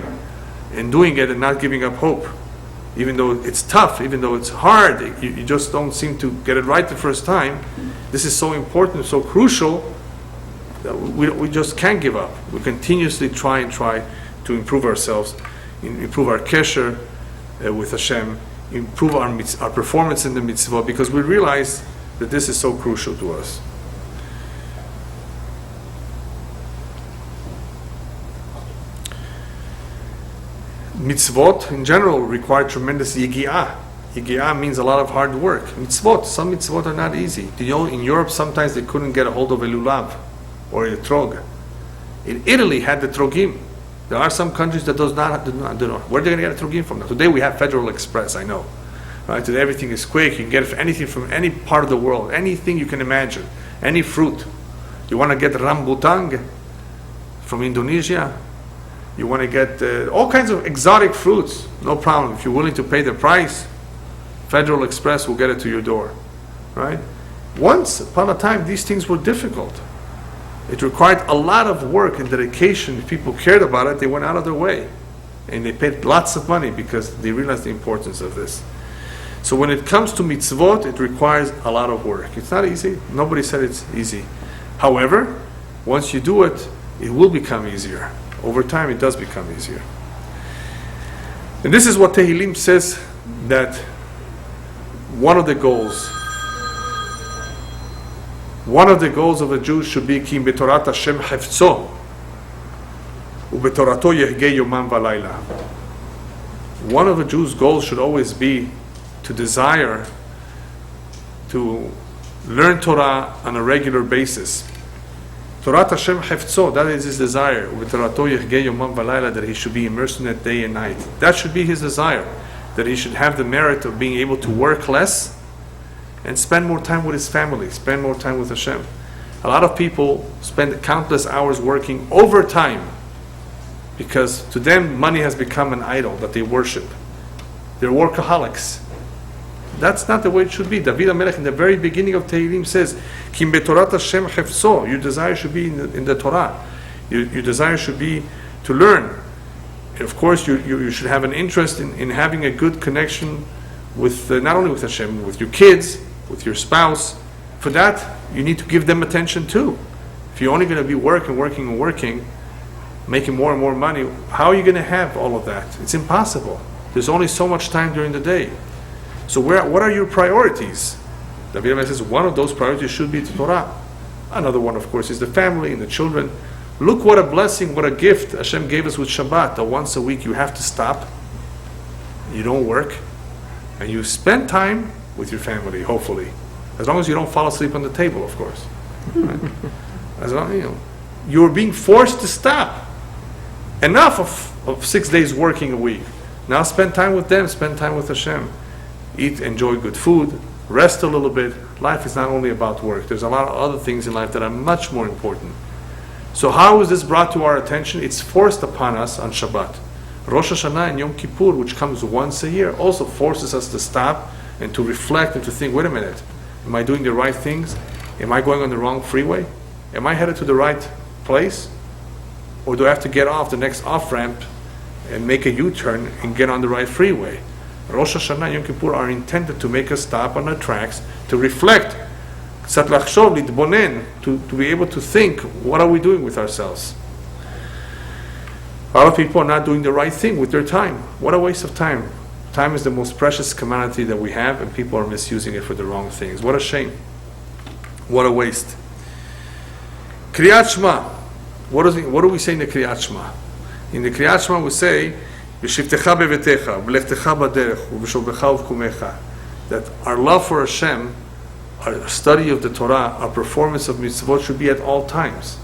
and doing it and not giving up hope. Even though it's tough, even though it's hard, you just don't seem to get it right the first time. This is so important, so crucial, that we just can't give up. We continuously try to improve ourselves, improve our kesher with Hashem, improve our performance in the mitzvah, because we realize that this is so crucial to us. Mitzvot, in general, require tremendous yigi'ah. Yigi'ah means a lot of hard work. Mitzvot, some mitzvot are not easy. You know, in Europe, sometimes they couldn't get a hold of a lulav or a trog. In Italy, had the trogim. There are some countries that do not. Where are they going to get a trogim from now? Today we have Federal Express, I know. Right? Today everything is quick. You can get anything from any part of the world, anything you can imagine, any fruit. You want to get rambutang from Indonesia? You want to get all kinds of exotic fruits? No problem. If you're willing to pay the price, Federal Express will get it to your door. Right? Once upon a time, these things were difficult. It required a lot of work and dedication. If people cared about it, they went out of their way. And they paid lots of money because they realized the importance of this. So when it comes to mitzvot, it requires a lot of work. It's not easy. Nobody said it's easy. However, once you do it, it will become easier. Over time, it does become easier. And this is what Tehillim says, that one of the goals of a Jew should be Kim betorat Hashem hefzo ubetorato yehge yomam v'layla. One of a Jew's goals should always be to desire to learn Torah on a regular basis. Torat Hashem hefzo, that is his desire. Ubetorato yehge yomam v'layla, that he should be immersed in it day and night. That should be his desire. That he should have the merit of being able to work less and spend more time with his family, spend more time with Hashem. A lot of people spend countless hours working overtime because to them money has become an idol that they worship. They're workaholics. That's not the way it should be. David HaMelech in the very beginning of Tehillim says, Kim betorat Hashem hefzo, your desire should be in the Torah. Your desire should be to learn. And of course, you should have an interest in having a good connection with not only with Hashem, with your kids, with your spouse. For that, you need to give them attention too. If you're only going to be working, making more and more money, how are you going to have all of that? It's impossible. There's only so much time during the day. So what are your priorities? David HaMelech says one of those priorities should be the Torah. Another one, of course, is the family and the children. Look what a blessing, what a gift Hashem gave us with Shabbat, that once a week you have to stop, you don't work, and you spend time with your family, hopefully. As long as you don't fall asleep on the table, of course. Right? As long, you're being forced to stop. Enough of 6 days working a week. Now spend time with them, spend time with Hashem. Eat, enjoy good food, rest a little bit. Life is not only about work. There's a lot of other things in life that are much more important. So how is this brought to our attention? It's forced upon us on Shabbat. Rosh Hashanah and Yom Kippur, which comes once a year, also forces us to stop and to reflect and to think, wait a minute, am I doing the right things? Am I going on the wrong freeway? Am I headed to the right place? Or do I have to get off the next off-ramp and make a U-turn and get on the right freeway? Rosh Hashanah and Yom Kippur are intended to make us stop on our tracks, to reflect, to be able to think, what are we doing with ourselves? A lot of people are not doing the right thing with their time. What a waste of time. Time is the most precious commodity that we have, and people are misusing it for the wrong things. What a shame. What a waste. Kriyat Shema. What do we say in the Kriyat Shema? In the Kriyat Shema we say, V'shivtecha bevetecha, v'lechtecha baderech, v'shobecha uvkumecha. That our love for Hashem, our study of the Torah, our performance of mitzvot should be at all times.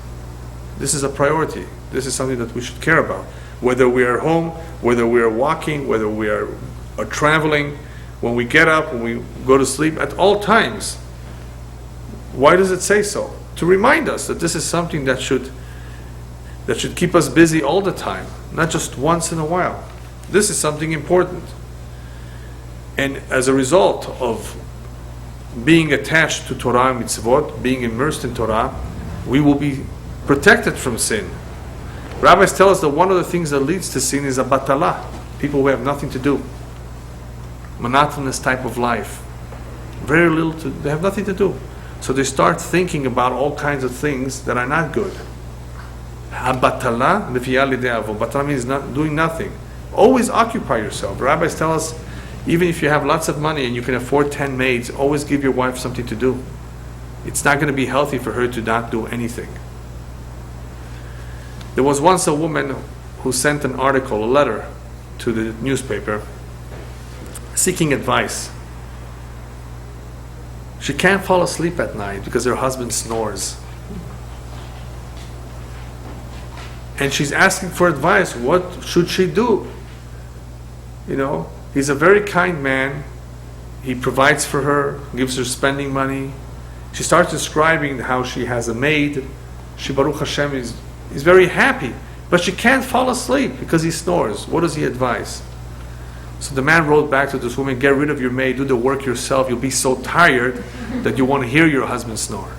This is a priority. This is something that we should care about. Whether we are home, whether we are walking, whether we are traveling, when we get up, when we go to sleep, at all times. Why does it say so? To remind us that this is something that should keep us busy all the time, not just once in a while. This is something important. And as a result of being attached to Torah and mitzvot, being immersed in Torah, we will be protected from sin. Rabbis tell us that one of the things that leads to sin is a batala, people who have nothing to do. Monotonous type of life. Very little they have nothing to do. So they start thinking about all kinds of things that are not good. Batala means not doing nothing. Always occupy yourself. Rabbis tell us, even if you have lots of money and you can afford 10 maids, always give your wife something to do. It's not going to be healthy for her to not do anything. There was once a woman who sent an article, a letter, to the newspaper seeking advice. She can't fall asleep at night because her husband snores. And she's asking for advice. What should she do? You know, he's a very kind man. He provides for her, gives her spending money. She starts describing how she has a maid. She, Baruch Hashem, is very happy. But she can't fall asleep because he snores. What does he advise? So the man wrote back to this woman, get rid of your maid, do the work yourself. You'll be so tired that you want to hear your husband snore.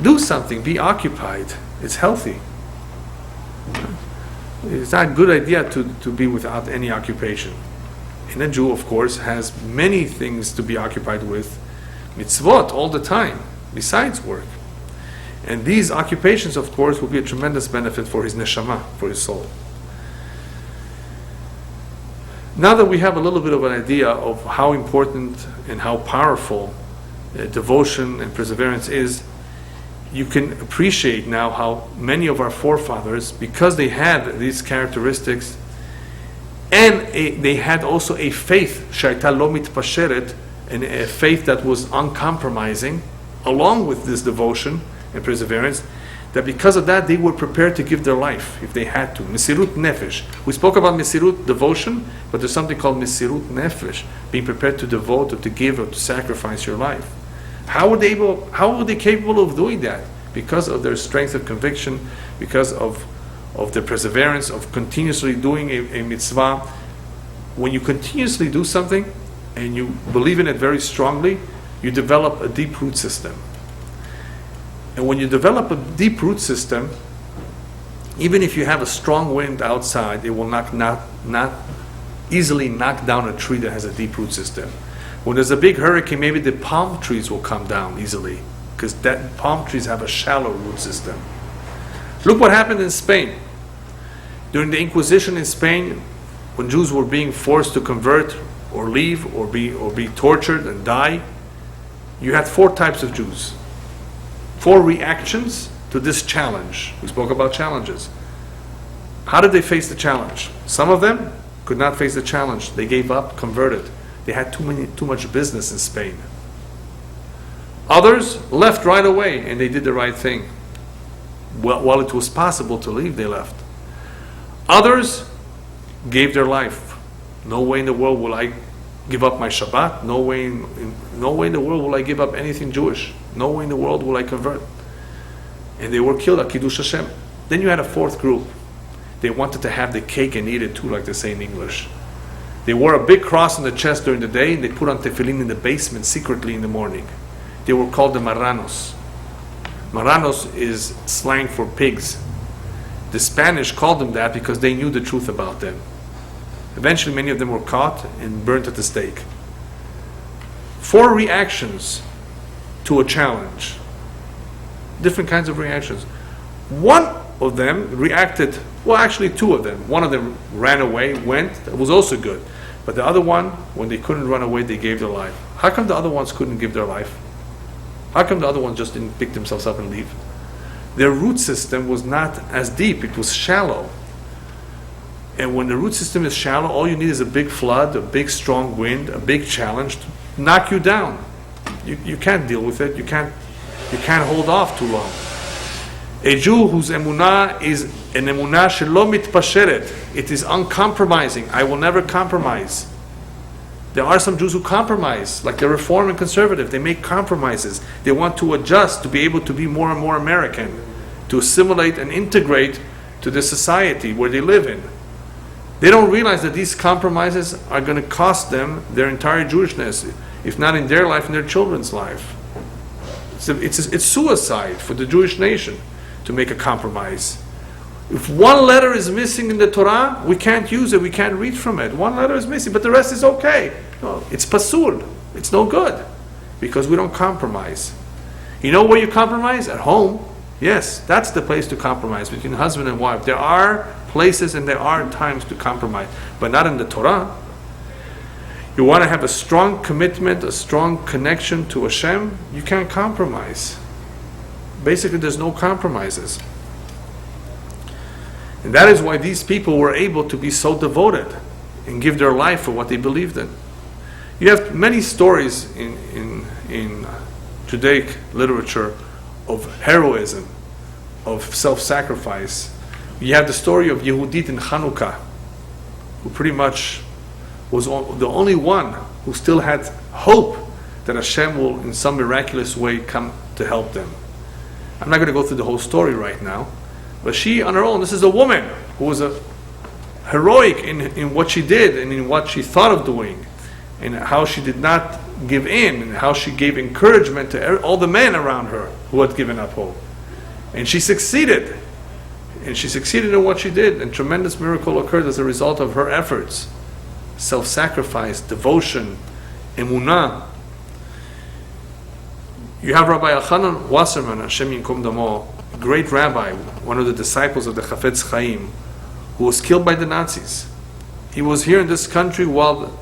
Do something, be occupied. It's healthy. It's not a good idea to be without any occupation. And a Jew, of course, has many things to be occupied with, mitzvot all the time, besides work. And these occupations, of course, will be a tremendous benefit for his neshama, for his soul. Now that we have a little bit of an idea of how important and how powerful devotion and perseverance is, you can appreciate now how many of our forefathers, because they had these characteristics, and they had also a faith, shayta lo mitpasheret, and a faith that was uncompromising, along with this devotion and perseverance, that because of that they were prepared to give their life if they had to. Mesirut nefesh. We spoke about mesirut, devotion, but there's something called mesirut nefesh, being prepared to devote or to give or to sacrifice your life. How were they capable of doing that? Because of their strength of conviction, because of their perseverance, of continuously doing a mitzvah. When you continuously do something and you believe in it very strongly, you develop a deep root system. And when you develop a deep root system, even if you have a strong wind outside, it will not easily knock down a tree that has a deep root system. When there's a big hurricane, maybe the palm trees will come down easily, because that palm trees have a shallow root system. Look what happened in Spain. During the Inquisition in Spain, when Jews were being forced to convert or leave or be tortured and die, you had 4 types of Jews. 4 reactions to this challenge. We spoke about challenges. How did they face the challenge? Some of them could not face the challenge. They gave up, converted. They had too much business in Spain. Others left right away and they did the right thing. While it was possible to leave, they left. Others gave their life. No way in the world will I give up my Shabbat. No way in the world will I give up anything Jewish. No way in the world will I convert. And they were killed at Kiddush Hashem. Then you had a 4th group. They wanted to have the cake and eat it too, like they say in English. They wore a big cross on the chest during the day, and they put on tefillin in the basement secretly in the morning. They were called the marranos. Marranos is slang for pigs. The Spanish called them that because they knew the truth about them. Eventually, many of them were caught and burnt at the stake. 4 reactions to a challenge. Different kinds of reactions. One of them reacted, well, actually 2 of them. One of them ran away, went, that was also good. But the other one, when they couldn't run away, they gave their life. How come the other ones couldn't give their life? How come the other ones just didn't pick themselves up and leave? Their root system was not as deep, it was shallow. And when the root system is shallow, all you need is a big flood, a big strong wind, a big challenge to knock you down. You can't deal with it, you can't hold off too long. A Jew whose emunah is an emunah shelo mitpasheret, it is uncompromising. I will never compromise. There are some Jews who compromise, like the Reform and Conservative. They make compromises. They want to adjust to be able to be more and more American, to assimilate and integrate to the society where they live in. They don't realize that these compromises are going to cost them their entire Jewishness, if not in their life, in their children's life. It's suicide for the Jewish nation to make a compromise. If one letter is missing in the Torah, we can't use it, we can't read from it. One letter is missing, but the rest is okay. No, it's pasul. It's no good because we don't compromise. You know where you compromise? At home. Yes, that's the place to compromise between husband and wife. There are places and there are times to compromise, but not in the Torah. You want to have a strong commitment, a strong connection to Hashem, you can't compromise. Basically, there's no compromises. And that is why these people were able to be so devoted and give their life for what they believed in. You have many stories in Judaic literature of heroism, of self-sacrifice. You have the story of Yehudit in Hanukkah, who pretty much was the only one who still had hope that Hashem will in some miraculous way come to help them. I'm not going to go through the whole story right now, but she on her own, this is a woman who was a heroic in what she did and in what she thought of doing, and how she did not give in, and how she gave encouragement to all the men around her who had given up hope. And she succeeded. And she succeeded in what she did, and tremendous miracle occurred as a result of her efforts. Self-sacrifice, devotion, emunah. You have Rabbi Elchanan Wasserman, Hashem Yinkum Damo, a great rabbi, one of the disciples of the Chafetz Chaim, who was killed by the Nazis. He was here in this country while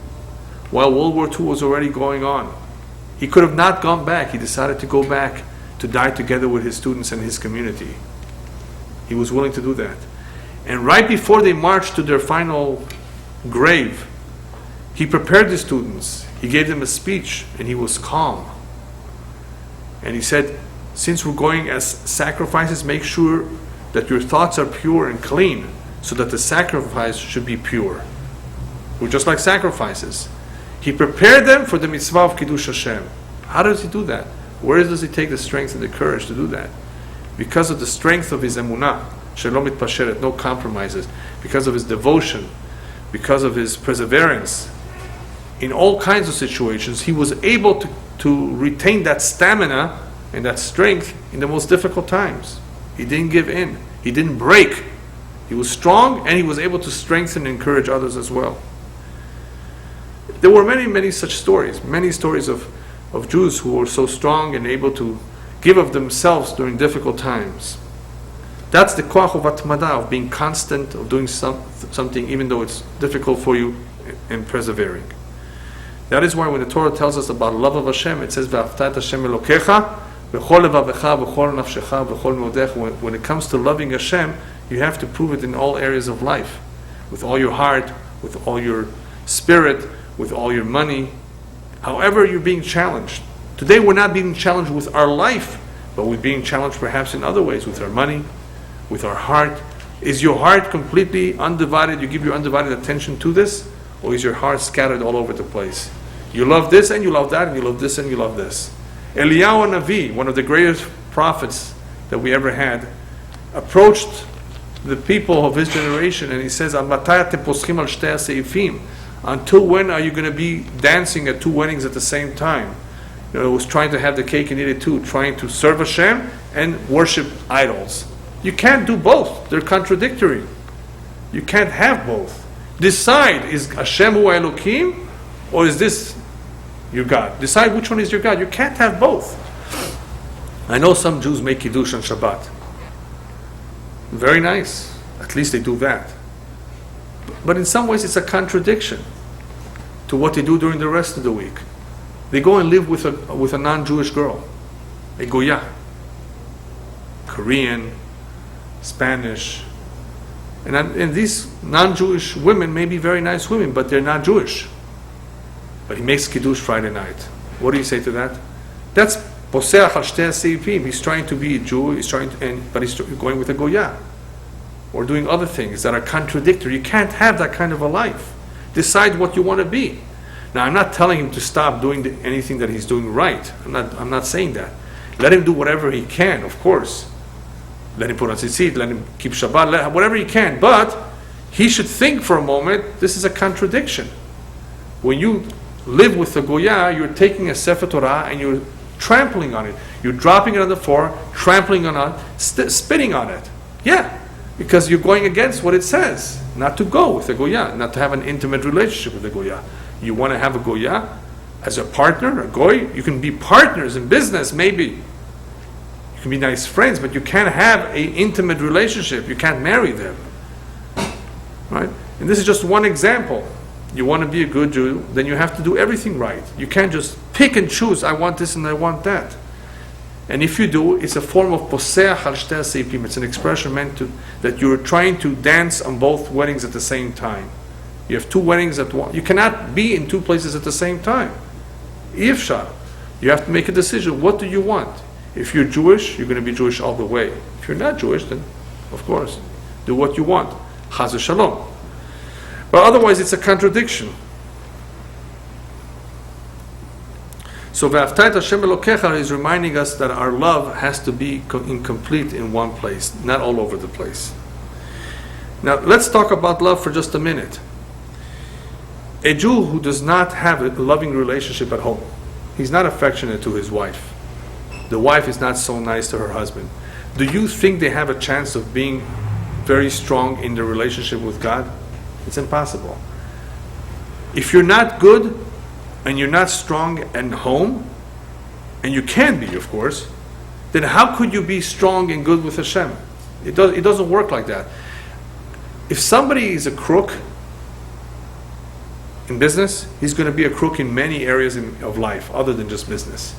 World War II was already going on. He could have not gone back. He decided to go back to die together with his students and his community. He was willing to do that. And right before they marched to their final grave, he prepared the students. He gave them a speech, and he was calm. And he said, since we're going as sacrifices, make sure that your thoughts are pure and clean, so that the sacrifice should be pure. We're just like sacrifices. He prepared them for the mitzvah of Kiddush Hashem. How does he do that? Where does he take the strength and the courage to do that? Because of the strength of his emunah, shalom mitpasheret, no compromises, because of his devotion, because of his perseverance. In all kinds of situations, he was able to retain that stamina and that strength in the most difficult times. He didn't give in. He didn't break. He was strong, and he was able to strengthen and encourage others as well. There were many, many such stories of Jews who were so strong and able to give of themselves during difficult times. That's the koach of atmada, of being constant, of doing something even though it's difficult for you, and persevering. That is why when the Torah tells us about love of Hashem, it says, V'afta et Hashem Elokecha, v'chol levavecha, v'chol nafshecha, v'chol meodecha. When it comes to loving Hashem, you have to prove it in all areas of life. With all your heart, with all your spirit, with all your money. However, you're being challenged. Today we're not being challenged with our life, but we're being challenged perhaps in other ways, with our money, with our heart. Is your heart completely undivided? You give your undivided attention to this? Or is your heart scattered all over the place? You love this and you love that, and you love this and you love this. Elyahu Navi, one of the greatest prophets that we ever had, approached the people of his generation, and he says, until when are you going to be dancing at two weddings at the same time? You know, it was trying to have the cake and eat it too, trying to serve Hashem and worship idols. You can't do both. They're contradictory. You can't have both. Decide, is Hashem hu Elokim, or is this your God? Decide which one is your God. You can't have both. I know some Jews make Kiddush on Shabbat. Very nice. At least they do that. But in some ways it's a contradiction to what they do during the rest of the week. They go and live with a non-Jewish girl, a Goya, Korean, Spanish, and these non-Jewish women may be very nice women, but they're not Jewish. But he makes Kiddush Friday night. What do you say to that? That's poseach al shtei seipim. He's trying to be a Jew. But he's going with a Goya, or doing other things that are contradictory. You can't have that kind of a life. Decide what you want to be. Now, I'm not telling him to stop doing anything that he's doing right. I'm not saying that. Let him do whatever he can, of course. Let him put on tzitzit, let him keep Shabbat, whatever he can. But he should think for a moment, this is a contradiction. When you live with the Goya, you're taking a Sefer Torah and you're trampling on it. You're dropping it on the floor, trampling on it, spitting on it. Yeah, because you're going against what it says. Not to go with the Goya, not to have an intimate relationship with the Goya. You want to have a Goya as a partner, a Goy? You can be partners in business, maybe. You can be nice friends, but you can't have an intimate relationship. You can't marry them. Right? And this is just one example. You want to be a good Jew, then you have to do everything right. You can't just pick and choose, I want this and I want that. And if you do, it's a form of poseach al shtei seipim. It's an expression meant to that you're trying to dance on both weddings at the same time. You have two weddings at one. You cannot be in two places at the same time. Ifshar. You have to make a decision. What do you want? If you're Jewish, you're going to be Jewish all the way. If you're not Jewish, then, of course, do what you want. Chaz v'shalom. But otherwise, it's a contradiction. So V'afta Hashem Elokecha is reminding us that our love has to be incomplete in one place, not all over the place. Now, let's talk about love for just a minute. A Jew who does not have a loving relationship at home, he's not affectionate to his wife. The wife is not so nice to her husband. Do you think they have a chance of being very strong in their relationship with God? It's impossible. If you're not good and you're not strong at home, and you can be, of course, then how could you be strong and good with Hashem? It doesn't work like that. If somebody is a crook in business, he's going to be a crook in many areas of life other than just business.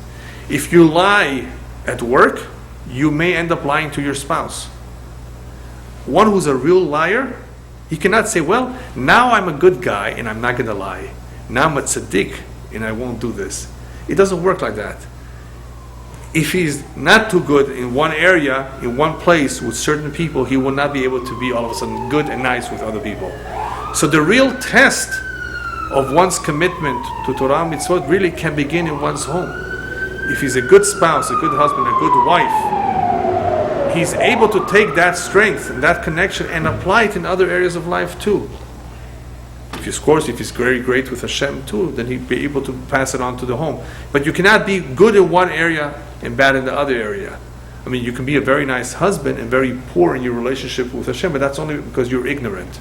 If you lie at work, you may end up lying to your spouse. One who's a real liar, he cannot say, well, now I'm a good guy and I'm not going to lie. Now I'm a tzaddik and I won't do this. It doesn't work like that. If he's not too good in one area, in one place with certain people, he will not be able to be all of a sudden good and nice with other people. So the real test of one's commitment to Torah and mitzvot really can begin in one's home. If he's a good spouse, a good husband, a good wife, he's able to take that strength and that connection and apply it in other areas of life too. If he's very great with Hashem too, then he'd be able to pass it on to the home. But you cannot be good in one area and bad in the other area. I mean, you can be a very nice husband and very poor in your relationship with Hashem, but that's only because you're ignorant.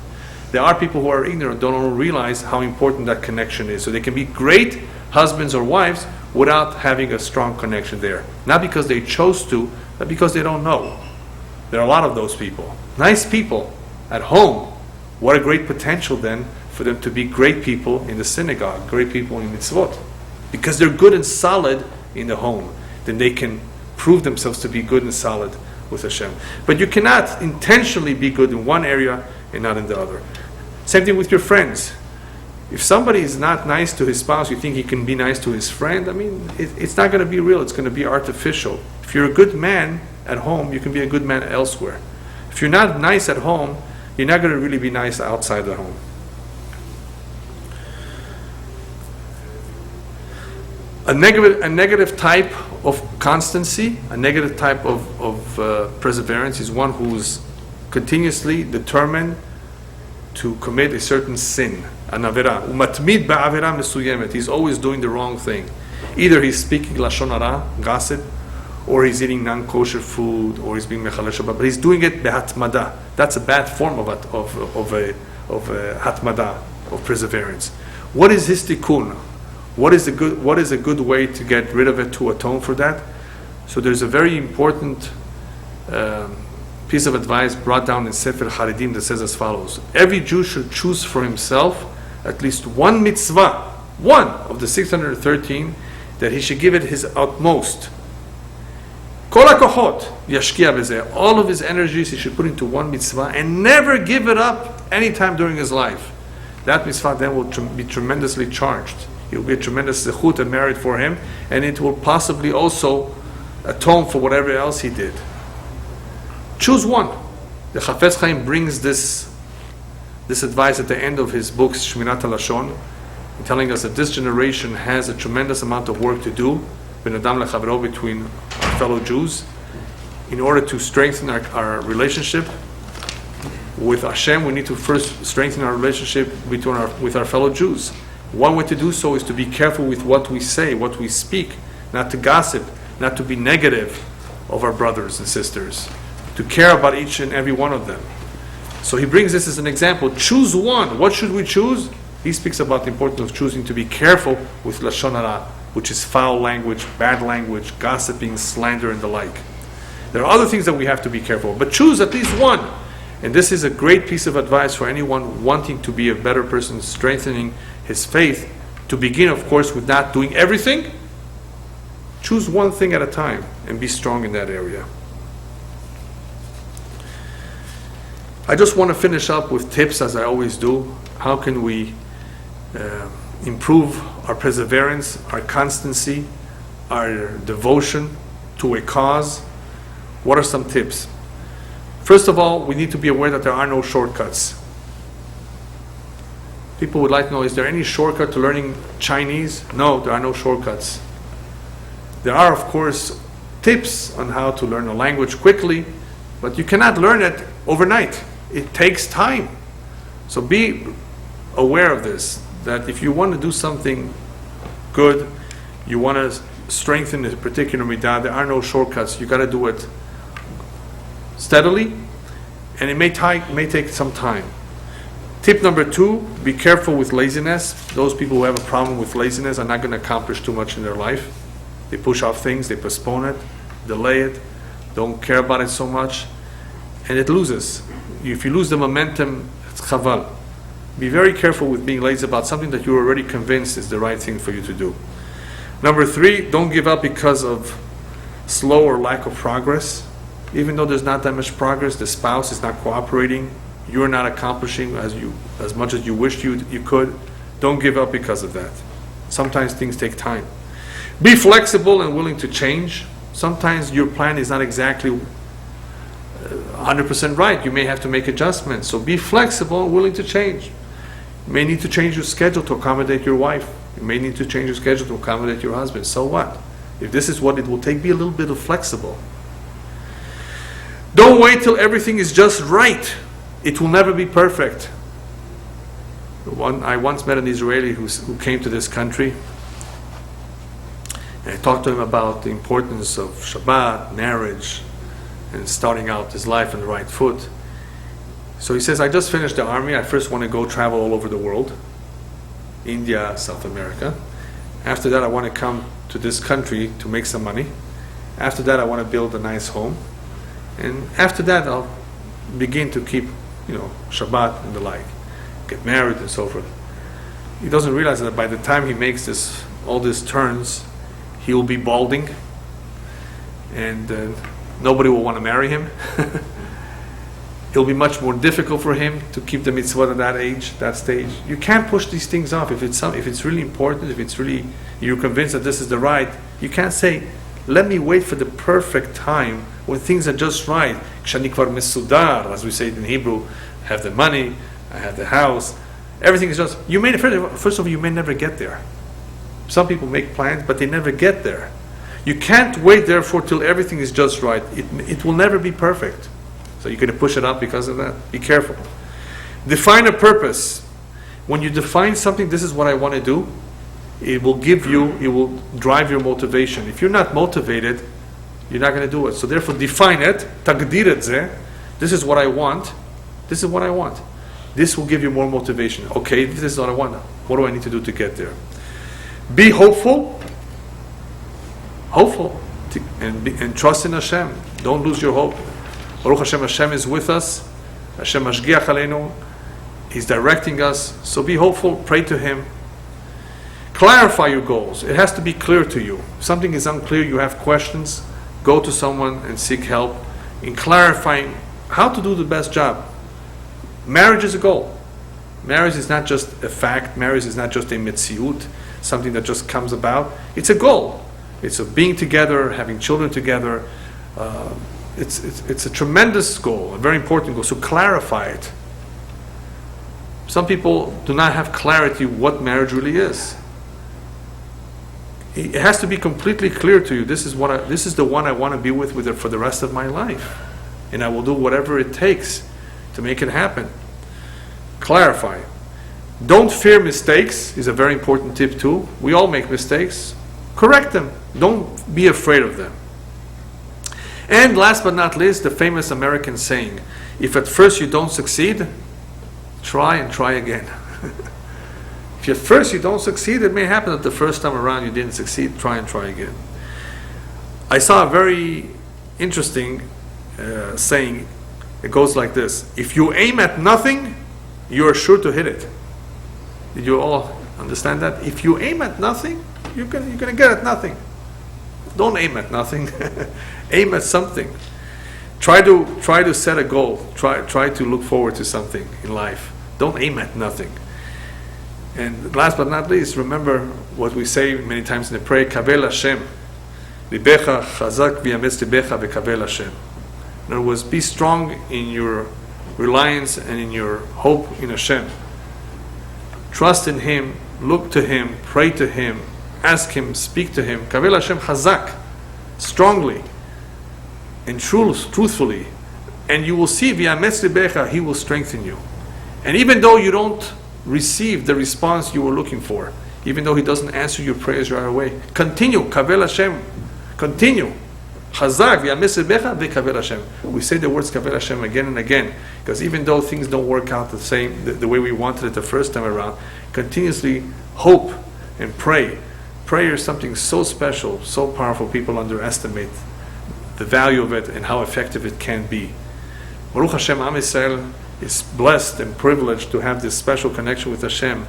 There are people who are ignorant, don't realize how important that connection is. So they can be great husbands or wives without having a strong connection there. Not because they chose to, but because they don't know. There are a lot of those people. Nice people at home. What a great potential then for them to be great people in the synagogue, great people in mitzvot. Because they're good and solid in the home. Then they can prove themselves to be good and solid with Hashem. But you cannot intentionally be good in one area and not in the other. Same thing with your friends. If somebody is not nice to his spouse, you think he can be nice to his friend, I mean, it's not going to be real, it's going to be artificial. If you're a good man at home, you can be a good man elsewhere. If you're not nice at home, you're not going to really be nice outside the home. A negative type of constancy, a negative type of perseverance is one who's continuously determined to commit a certain sin, an avera. Umatmid ba'avera mesuyemet. He's always doing the wrong thing. Either he's speaking lashon hara, gossip, or he's eating non-kosher food, or he's being mechalel Shabbat. But he's doing it behatmada. That's a bad form of hatmada, of perseverance. What is his tikkun? What is a good way to get rid of it, to atone for that? So there's a very important piece of advice brought down in Sefer Haredim that says as follows: every Jew should choose for himself at least one mitzvah, one of the 613, that he should give it his utmost. Kol hakochot yashkia b'zeh. All of his energies he should put into one mitzvah and never give it up anytime during his life. That mitzvah then will be tremendously charged. It will be a tremendous zechut and merit for him, and it will possibly also atone for whatever else he did. Choose one. The Chafetz Chaim brings this advice at the end of his books, Shmirat HaLashon, telling us that this generation has a tremendous amount of work to do, Ben Adam Lechavero, between our fellow Jews, in order to strengthen our relationship with Hashem. We need to first strengthen our relationship with our fellow Jews. One way to do so is to be careful with what we say, what we speak, not to gossip, not to be negative of our brothers and sisters, to care about each and every one of them. So he brings this as an example. Choose one. What should we choose? He speaks about the importance of choosing to be careful with lashon hara, which is foul language, bad language, gossiping, slander, and the like. There are other things that we have to be careful of, but choose at least one. And this is a great piece of advice for anyone wanting to be a better person, strengthening his faith, to begin, of course, with not doing everything. Choose choose one thing at a time and be strong in that area. I just want to finish up with tips, as I always do. How can we improve our perseverance, our constancy, our devotion to a cause? What are some tips? First of all, we need to be aware that there are no shortcuts. People would like to know, is there any shortcut to learning Chinese? No, there are no shortcuts. There are, of course, tips on how to learn a language quickly, but you cannot learn it overnight. It takes time. So be aware of this, that if you want to do something good, you want to strengthen a particular midah, there are no shortcuts. You got to do it steadily, and it may take some time. Tip number 2, be careful with laziness. Those people who have a problem with laziness are not going to accomplish too much in their life. They push off things, they postpone it, delay it, don't care about it so much, and it loses. If you lose the momentum, it's chaval. Be very careful with being lazy about something that you're already convinced is the right thing for you to do. Number 3, don't give up because of slow or lack of progress. Even though there's not that much progress, the spouse is not cooperating, you're not accomplishing as much as you wished you could, don't give up because of that. Sometimes things take time. Be flexible and willing to change. Sometimes your plan is not exactly 100% right. You may have to make adjustments. So be flexible and willing to change. You may need to change your schedule to accommodate your wife. You may need to change your schedule to accommodate your husband. So what? If this is what it will take, be a little bit of flexible. Don't wait till everything is just right. It will never be perfect. I once met an Israeli who came to this country, and I talked to him about the importance of Shabbat, marriage, and starting out his life on the right foot. So he says, I just finished the army. I first want to go travel all over the world, India, South America. After that, I want to come to this country to make some money. After that, I want to build a nice home. And after that, I'll begin to keep, Shabbat and the like, get married and so forth. He doesn't realize that by the time he makes all these turns, he will be balding, and nobody will want to marry him. It'll be much more difficult for him to keep the mitzvah at that age, that stage. You can't push these things off. If it's really important, if it's really, you're convinced that this is the right, you can't say, let me wait for the perfect time when things are just right. Kshani kvar mesudar, as we say it in Hebrew, I have the money, I have the house, everything is just, first of all, you may never get there. Some people make plans, but they never get there. You can't wait, therefore, till everything is just right. It will never be perfect. So you're going to push it up because of that. Be careful. Define a purpose. When you define something, this is what I want to do, it will drive your motivation. If you're not motivated, you're not going to do it. So therefore, define it. Tagdir et zeh. This is what I want. This is what I want. This will give you more motivation. Okay, this is what I want. What do I need to do to get there? Be hopeful. And trust in Hashem. Don't lose your hope. Baruch Hashem, Hashem is with us. Hashem mashgiach aleinu. He's directing us. So be hopeful. Pray to Him. Clarify your goals. It has to be clear to you. If something is unclear, you have questions, go to someone and seek help in clarifying how to do the best job. Marriage is a goal. Marriage is not just a fact. Marriage is not just a mitziut, something that just comes about. It's a goal. It's of being together, having children together. It's a tremendous goal, a very important goal. So clarify it. Some people do not have clarity what marriage really is. It has to be completely clear to you. This is the one I want to be with for the rest of my life, and I will do whatever it takes to make it happen. Clarify. Don't fear mistakes is a very important tip too. We all make mistakes. Correct them. Don't be afraid of them. And last but not least, the famous American saying, if at first you don't succeed, try and try again. If at first you don't succeed, it may happen that the first time around you didn't succeed, try and try again. I saw a very interesting saying. It goes like this: if you aim at nothing, you are sure to hit it. Did you all understand that? If you aim at nothing, you're going to get at nothing. Don't aim at nothing. Aim at something. Try to set a goal. Try to look forward to something in life. Don't aim at nothing. And last but not least, remember what we say many times in the prayer, Kavel Hashem. Libecha chazak v'yametz libecha v'kavel Hashem. In other words, be strong in your reliance and in your hope in Hashem. Trust in Him, look to Him, pray to Him, ask Him, speak to Him. Kavel Hashem chazak, strongly and truthfully. And you will see, v'yametz libecha, He will strengthen you. And even though you don't receive the response you were looking for, even though He doesn't answer your prayers right away, continue, kavel Hashem, continue. Chazak v'yametz libecha v'kavel Hashem. We say the words kavel Hashem again and again, because even though things don't work out the way we wanted it the first time around, continuously hope and pray. Prayer is something so special, so powerful. People underestimate the value of it and how effective it can be. Baruch Hashem, Am Yisrael is blessed and privileged to have this special connection with Hashem.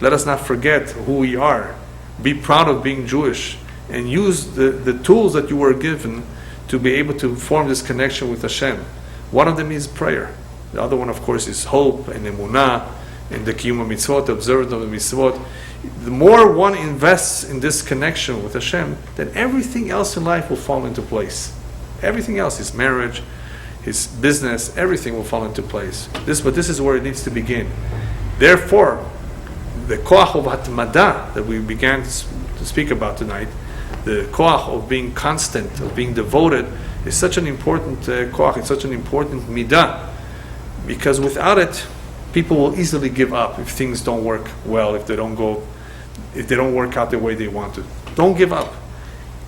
Let us not forget who we are. Be proud of being Jewish and use the tools that you were given to be able to form this connection with Hashem. One of them is prayer. The other one, of course, is hope and emunah and the kiyum mitzvot, the observance of the mitzvot. The more one invests in this connection with Hashem, then everything else in life will fall into place. Everything else, his marriage, his business, everything will fall into place. But this is where it needs to begin. Therefore, the koach of hatmada that we began to speak about tonight, the koach of being constant, of being devoted, is such an important koach, it's such an important midah, because without it, people will easily give up if things don't work well, if they don't work out the way they want to. Don't give up.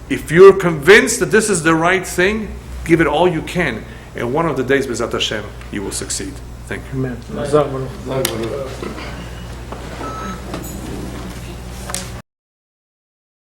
If you're convinced that this is the right thing, give it all you can. And one of the days, B'ezrat Hashem, you will succeed. Thank you. Amen.